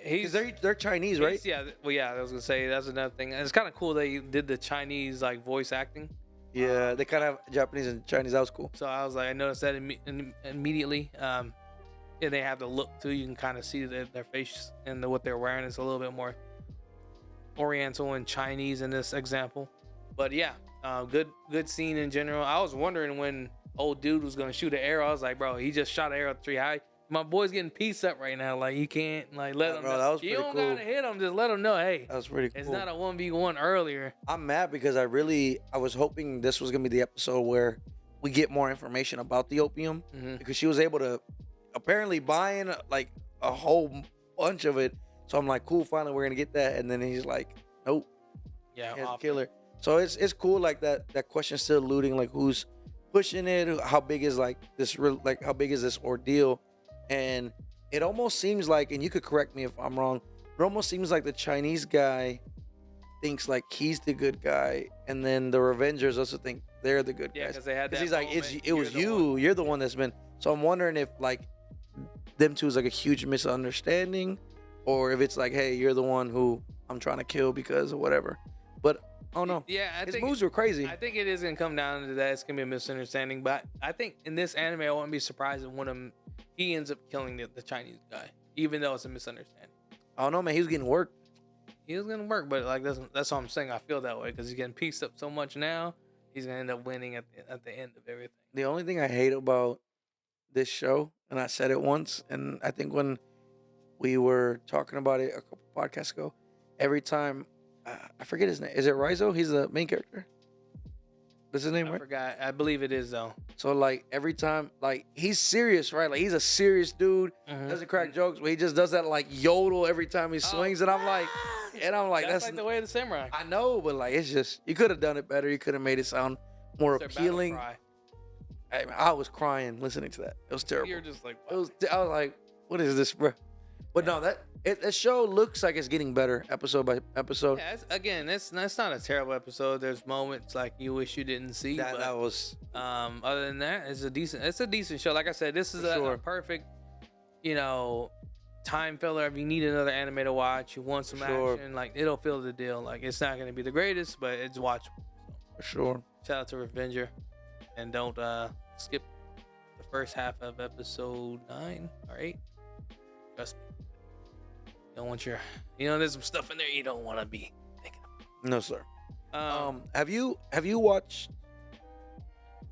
They're Chinese, right? Yeah. Well, yeah. I was gonna say that's another thing. And it's kind of cool they did the Chinese like voice acting. Yeah, they kind of have Japanese and Chinese. That was cool. So I was like, I noticed that immediately. And they have the look too. You can kind of see their face and what they're wearing is a little bit more Oriental and Chinese in this example. But yeah, good scene in general. I was wondering when old dude was gonna shoot an arrow. I was like, bro, he just shot an arrow 3 high. My boy's getting pieced up right now. Like you can't let him. Bro, that was you don't cool. Gotta hit him. Just let him know. Hey, that was pretty cool. It's not a 1v1 earlier. I'm mad because I was hoping this was gonna be the episode where we get more information about the opium because she was able to apparently buy in like a whole bunch of it. So I'm like, cool. Finally, we're gonna get that. And then he's like, nope. Yeah, he has to kill her. So it's cool. Like that question's still eluding. Like who's pushing it? How big is how big is this ordeal? And it almost seems like, and you could correct me if I'm wrong, it almost seems like the Chinese guy thinks like he's the good guy, and then the Revengers also think they're the good guys. Yeah, because they had that. He's like, it was you. You're the one that's been. So I'm wondering if like them two is like a huge misunderstanding, or if it's like, hey, you're the one who I'm trying to kill because of whatever. But I don't know. Yeah, his moves were crazy. I think it is gonna come down to that. It's gonna be a misunderstanding. But I think in this anime, I wouldn't be surprised if one of them he ends up killing the Chinese guy, even though it's a misunderstanding. I don't know, man. He was getting worked. He was gonna work, but like that's what I'm saying. I feel that way because he's getting pieced up so much now. He's gonna end up winning at the end of everything. The only thing I hate about this show, and I said it once, and I think when we were talking about it a couple podcasts ago, every time. I forget his name. Is it Rizzo? He's the main character. That's his name, right? I forgot. I believe it is though. So like every time, like he's serious, right? Like he's a serious dude. Doesn't crack jokes, but he just does that like yodel every time he swings, and I'm like, that's like the way of the samurai. I know, but like it's just you could have done it better. You could have made it sound more appealing. I was crying listening to that. It was terrible. You're just like, wow. I was like, what is this, bro? But no, that show looks like it's getting better episode by episode. Yeah, it's not a terrible episode. There's moments like you wish you didn't see. That But was other than that, it's a decent show. Like I said, this is For a sure. perfect, you know, time filler. If you need another anime to watch, you want some Sure. action, like it'll fill the deal. Like it's not gonna be the greatest, but it's watchable. for sure. Shout out to Revenger, and don't skip the first half of episode 9 or 8. Trust me. You don't want there's some stuff in there you don't want to be thinking No, sir. about. Have you watched?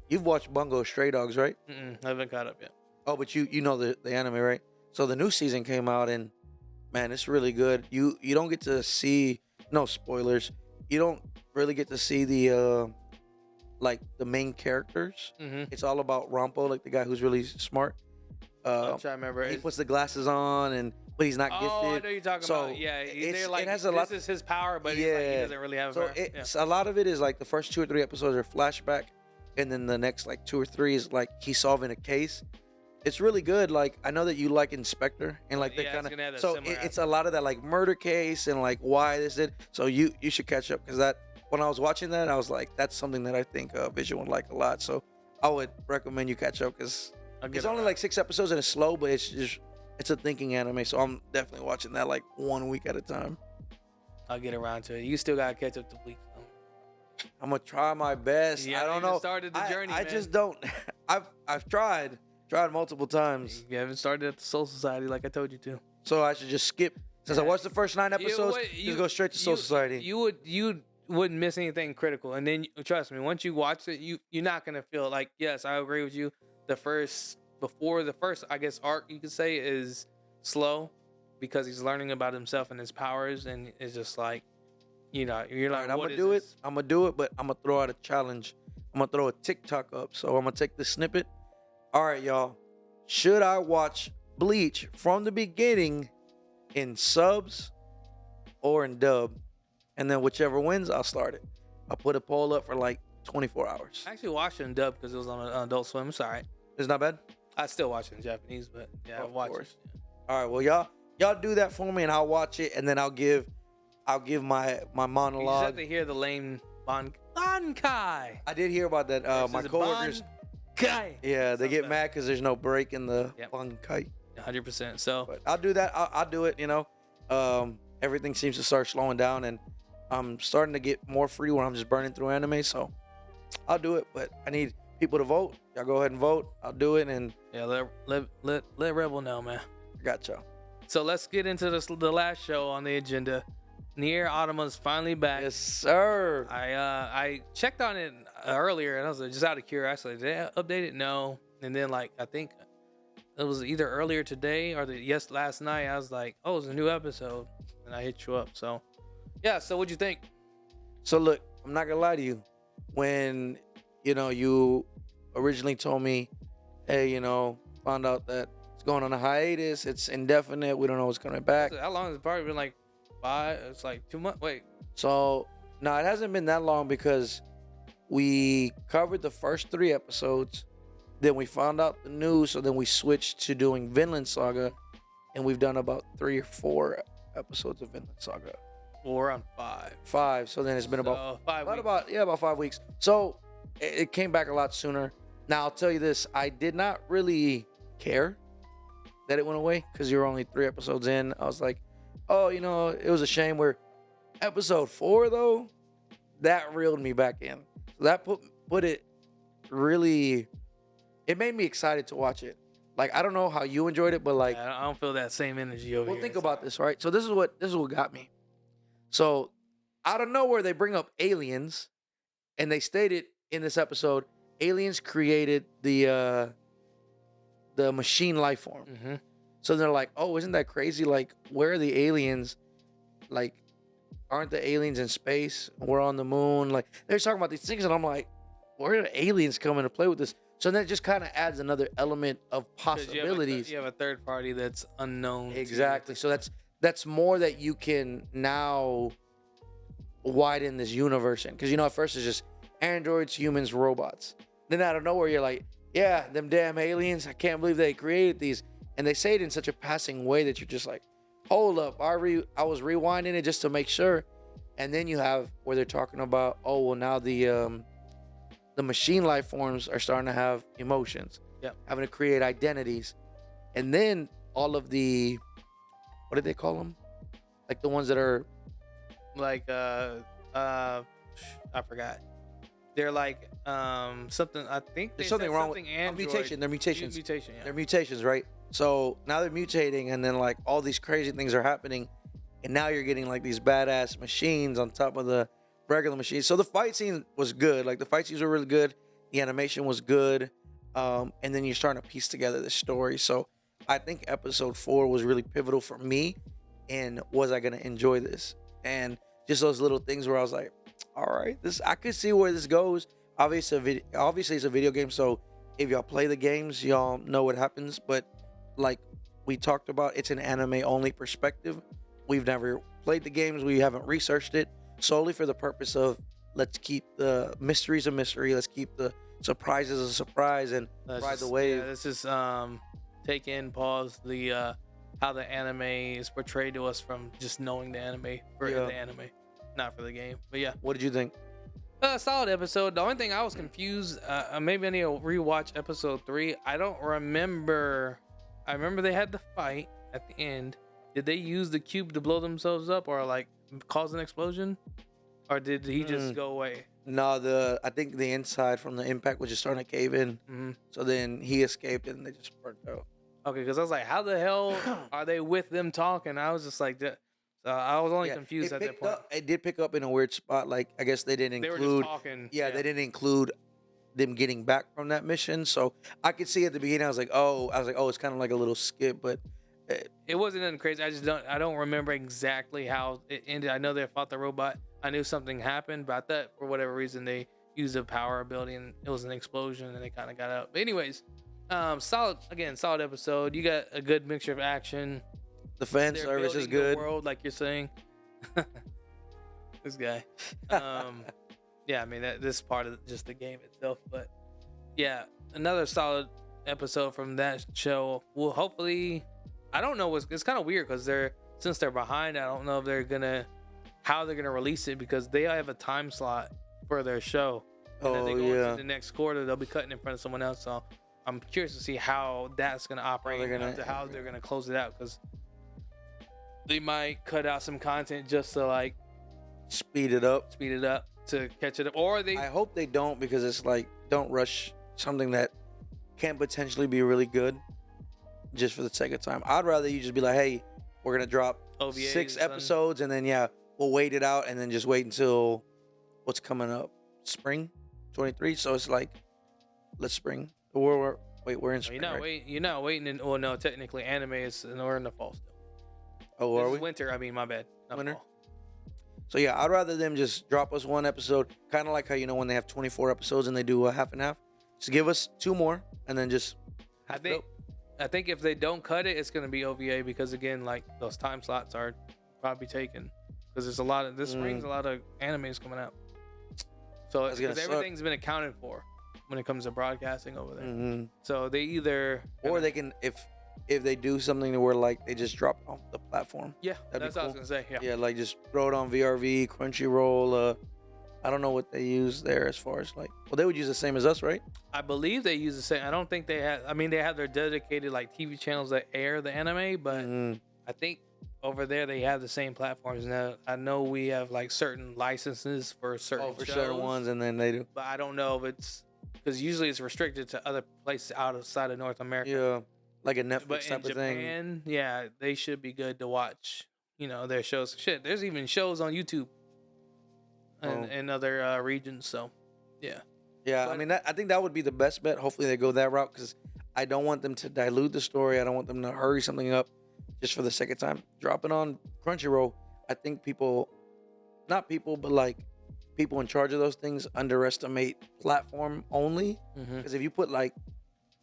You've watched Bungo Stray Dogs, right? I haven't caught up yet. Oh, but you know the anime, right? So the new season came out, and man, it's really good. You don't get to see, no spoilers. You don't really get to see the like the main characters. Mm-hmm. It's all about Rampo, like the guy who's really smart. I'm trying to remember. He puts the glasses on, but he's not I gifted. know you're talking So, about. Yeah, it's- they're like, it has a this lot- is his power, but he's like, he Yeah. doesn't really have a So power. it's a lot of it is like the first 2 or 3 episodes are flashback, and then the next like 2 or 3 is like he's solving a case. It's really good. Like I know that you like Inspector and like Yeah, that it's kind gonna have of. that So similar it's a lot of that like murder case and like why this did. So you should catch up because that when I was watching that I was like that's something that I think Vision would like a lot. So I would recommend you catch up because it's only like 6 episodes and it's slow, but it's a thinking anime. So I'm definitely watching that like 1 week at a time. I'll get around to it. You still gotta catch up to Bleach. I'm gonna try my best. Yeah, I don't you know. started the journey, I man. just don't. I've tried multiple times. You haven't started at the Soul Society like I told you to. So I should just skip. Since I watched the first 9 episodes, what- just go straight to Soul Society. You wouldn't miss anything critical, and then trust me, once you watch it, you're not gonna feel like yes, I agree with you. Before the first, I guess arc you could say is slow because he's learning about himself and his powers, and it's just like you're like, All right, I'm what gonna is do it. this? I'm gonna do it, but I'm gonna throw out a challenge. I'm gonna throw a TikTok up. So I'm gonna take the snippet. All right, y'all. Should I watch Bleach from the beginning in subs or in dub? And then whichever wins, I'll start it. I'll put a poll up for like 24 hours. I actually watched it in dub because it was on Adult Swim. It's all right. It's not bad. I still watch it in Japanese, but yeah, I Of watch course. it. All right, well, y'all do that for me, and I'll watch it, and then I'll give my You just have monologue. to hear the lame Bankai. I did hear about that. My versus coworkers, Bankai. yeah, they Something get like mad because there's no break in the Yep. bankai. 100%. So But I'll do that. I'll do it. Everything seems to start slowing down, and I'm starting to get more free when I'm just burning through anime. So I'll do it, but I need people to vote. Y'all go ahead and vote. I'll do it, and yeah, let Rebel know, man. I got y'all. So let's get into the last show on the agenda. Nier Automata's finally back. Yes, sir. I checked on it earlier, and I was like, just out of curiosity, did they update it? No. And then I think it was either earlier today or last night. I was like, oh, it's a new episode, and I hit you up. So yeah. So what'd you think? So look, I'm not gonna lie to you. When you originally told me, hey, found out that it's going on a hiatus. It's indefinite. We don't know what's coming back. How long has it probably been? Like 5? It's like 2 months. Wait. So no, it hasn't been that long because we covered the first 3 episodes. Then we found out the news, so then we switched to doing Vinland Saga, and we've done about 3 or 4 episodes of Vinland Saga. 4 on 5. 5. So then it's been about So 5 weeks. about 5 weeks. So it came back a lot sooner. Now I'll tell you this: I did not really care that it went away because you're only 3 episodes in. I was like, oh, it was a shame. Where episode 4 though, that reeled me back in. So that put it really. It made me excited to watch it. Like I don't know how you enjoyed it, but like. Yeah, I don't feel that same energy over Well, here. think about this, right? So this is what got me. So out of nowhere, they bring up aliens, and they stated in this episode, aliens created the machine life form. Mm-hmm. So they're like, oh, isn't that crazy? Like, where are the aliens? Like, aren't the aliens in space? We're on the moon. Like, they're talking about these things, and I'm like, where are the aliens coming to play with this? So then it just kind of adds another element of possibilities. You have a third party that's unknown. to you. Exactly. So that's more that you can now widen this universe in. Because at first it's just androids, humans, robots. Then out of nowhere you're like, yeah, them damn aliens. I can't believe they created these. and they say it in such a passing way that you're just like, hold up, I was rewinding it just to make sure. And then you have where they're talking about, oh well, now the machine life forms are starting to have emotions, having to create identities, and then all of the, what do they call them? Like the ones that are like I forgot. They're like something. I think there's something wrong with Android. mutation. They're mutations. Mutation. Yeah. They're mutations, right? So now they're mutating, and then like all these crazy things are happening, and now you're getting like these badass machines on top of the regular machines. So the fight scene was good. Like the fight scenes were really good. The animation was good, and then you're starting to piece together the story. So I think episode 4 was really pivotal for me. And was I gonna enjoy this? And just those little things where I was like, all right, this I could see where this goes. Obviously, it's a video game, so if y'all play the games, y'all know what happens. But like we talked about, it's an anime only perspective. We've never played the games. We haven't researched it solely for the purpose of let's keep the mysteries a mystery. Let's keep the surprises a surprise and ride the wave. Yeah, this is take in, pause the how the anime is portrayed to us from just knowing the anime for the anime, not for the game. But yeah, what did you think? Solid episode. The only thing I was confused, maybe I need to rewatch episode 3. I don't remember. I remember they had the fight at the end. Did they use the cube to blow themselves up or like cause an explosion, or did he just go away? No, I think the inside from the impact was just starting to cave in. Mm-hmm. So then he escaped and they just burnt out. Okay, because I was like, how the hell are they with them talking? I was just like, so I was only confused at that point. It did pick up in a weird spot. Like, I guess they didn't include. They were just talking. Yeah, they didn't include them getting back from that mission. So I could see at the beginning, I was like, oh, it's kind of like a little skip, but it wasn't anything crazy. I don't remember exactly how it ended. I know they fought the robot. I knew something happened, but I thought for whatever reason they used a power ability and it was an explosion and they kind of got out. But anyways. Solid episode. You got a good mixture of action. The fan service is good. The world, like you're saying. This guy. Yeah, I mean this part of just the game itself, but yeah, another solid episode from that show. Well, hopefully, I don't know. It's kind of weird because since they're behind. I don't know if how they're gonna release it because they have a time slot for their show. And then they go into the next quarter, they'll be cutting in front of someone else. So I'm curious to see how that's going to operate, how they're going to close it out, because they might cut out some content just to like speed it up to catch it up. Or I hope they don't, because it's like, don't rush something that can potentially be really good just for the sake of time. I'd rather you just be like, hey, we're going to drop OVAs 6 episodes and then we'll wait it out and then just wait until what's coming up, spring 23. So it's like, let's spring. We're in spring. You're not waiting. Well, no, technically, anime is we're in the fall still. Oh, are we? Winter. I mean, my bad. Winter. Fall. So yeah, I'd rather them just drop us one episode, kind of like how when they have 24 episodes and they do a half and half. Just give us 2 more and then just. I think if they don't cut it, it's gonna be OVA because again, like those time slots are probably taken because there's a lot of this spring's a lot of animes coming out. So because everything's been accounted for when it comes to broadcasting over there. Mm-hmm. So they either they can if they do something to where like they just drop it off the platform. Yeah, that's what I was gonna say. Yeah, like just throw it on VRV, Crunchyroll. I don't know what they use there as far as like. Well, they would use the same as us, right? I believe they use the same. I don't think they have. I mean, they have their dedicated like TV channels that air the anime, but I think over there they have the same platforms. Now I know we have like certain licenses for certain shows, certain ones, and then they do. But I don't know if it's because usually it's restricted to other places outside of North America. Yeah, like a Netflix type of thing. Yeah, they should be good to watch. Their shows. Shit, there's even shows on YouTube. In other regions, so yeah. But, I mean, I think that would be the best bet. Hopefully, they go that route because I don't want them to dilute the story. I don't want them to hurry something up just for the second time. Dropping on Crunchyroll, I think but like people in charge of those things underestimate platform only. Because if you put like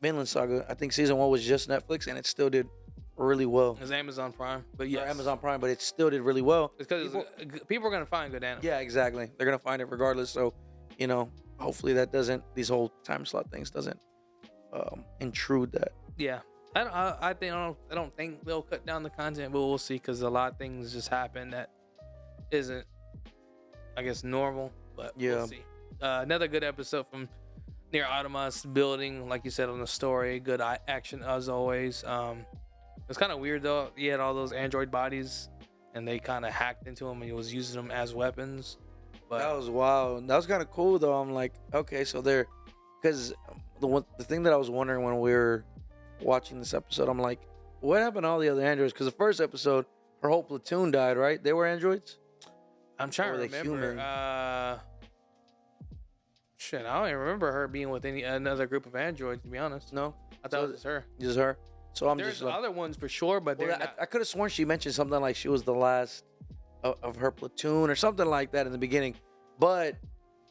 Vinland Saga, I think season 1 was just Netflix and it still did really well. It's Amazon Prime, but yeah, Amazon Prime, but it still did really well. It's because people are gonna find good anime. Yeah, exactly. They're gonna find it regardless. So, hopefully these whole time slot things doesn't intrude that. Yeah, I don't think they'll cut down the content, but we'll see because a lot of things just happen that isn't, I guess, normal. But Yeah. we'll see. Another good episode from Nier Automata's building, like you said, on the story. Good action as always. It's kind of weird though. He had all those android bodies, and they kind of hacked into him, and he was using them as weapons. But That was wild. That was kind of cool though. I'm like, okay, so they're, because the thing that I was wondering when we were watching this episode, I'm like, what happened to all the other androids? Because the first episode, her whole platoon died, right? They were androids. I'm trying Or to were they remember. human? Shit, I don't even remember her being with another group of androids. To be honest, No, I thought it was her. just her. So I'm There's just like, other ones for sure, but well, they're not. I could have sworn she mentioned something like she was the last of her platoon or something like that in the beginning. But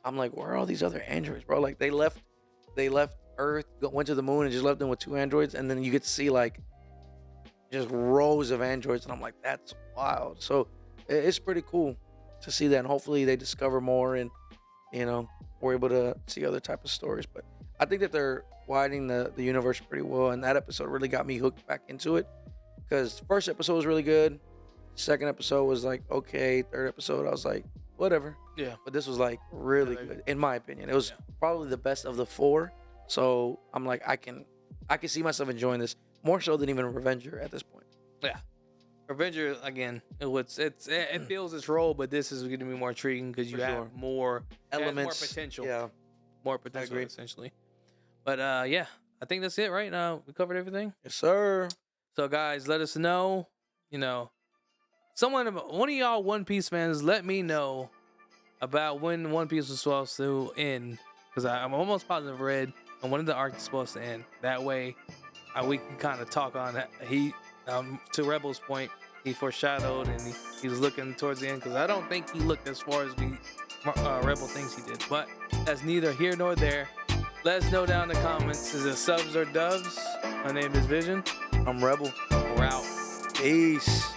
I'm like, where are all these other androids, bro? Like they left Earth, went to the moon, and just left them with 2 androids, and then you get to see like just rows of androids, and I'm like, that's wild. So it's pretty cool to see that, and hopefully they discover more, and we're able to see other type of stories. But I think that they're widening the universe pretty well, and that episode really got me hooked back into it, because first episode was really good, second episode was like okay, third episode I was like whatever. Yeah. But this was like really good in my opinion. It was probably the best of the 4. So I'm like, I can see myself enjoying this more so than even Revenger at this point. Yeah. Revenger again. It feels its role, but this is going to be more intriguing because you For have sure. more Elements, more potential. Yeah, More potential agree. essentially. But yeah, I think that's it. Right now, we covered everything. yes sir. So guys, let us know. One of y'all One Piece fans, let me know about when One Piece was supposed to end, because I'm almost positive Red and one of the arcs is supposed to end. That way, we can kind of talk on that. He, to Rebel's point, he foreshadowed and he was looking towards the end, because I don't think he looked as far as Rebel thinks he did. But that's neither here nor there. Let us know down in the comments. Is it subs or doves? My name is Vision. I'm Rebel. We're out. Peace.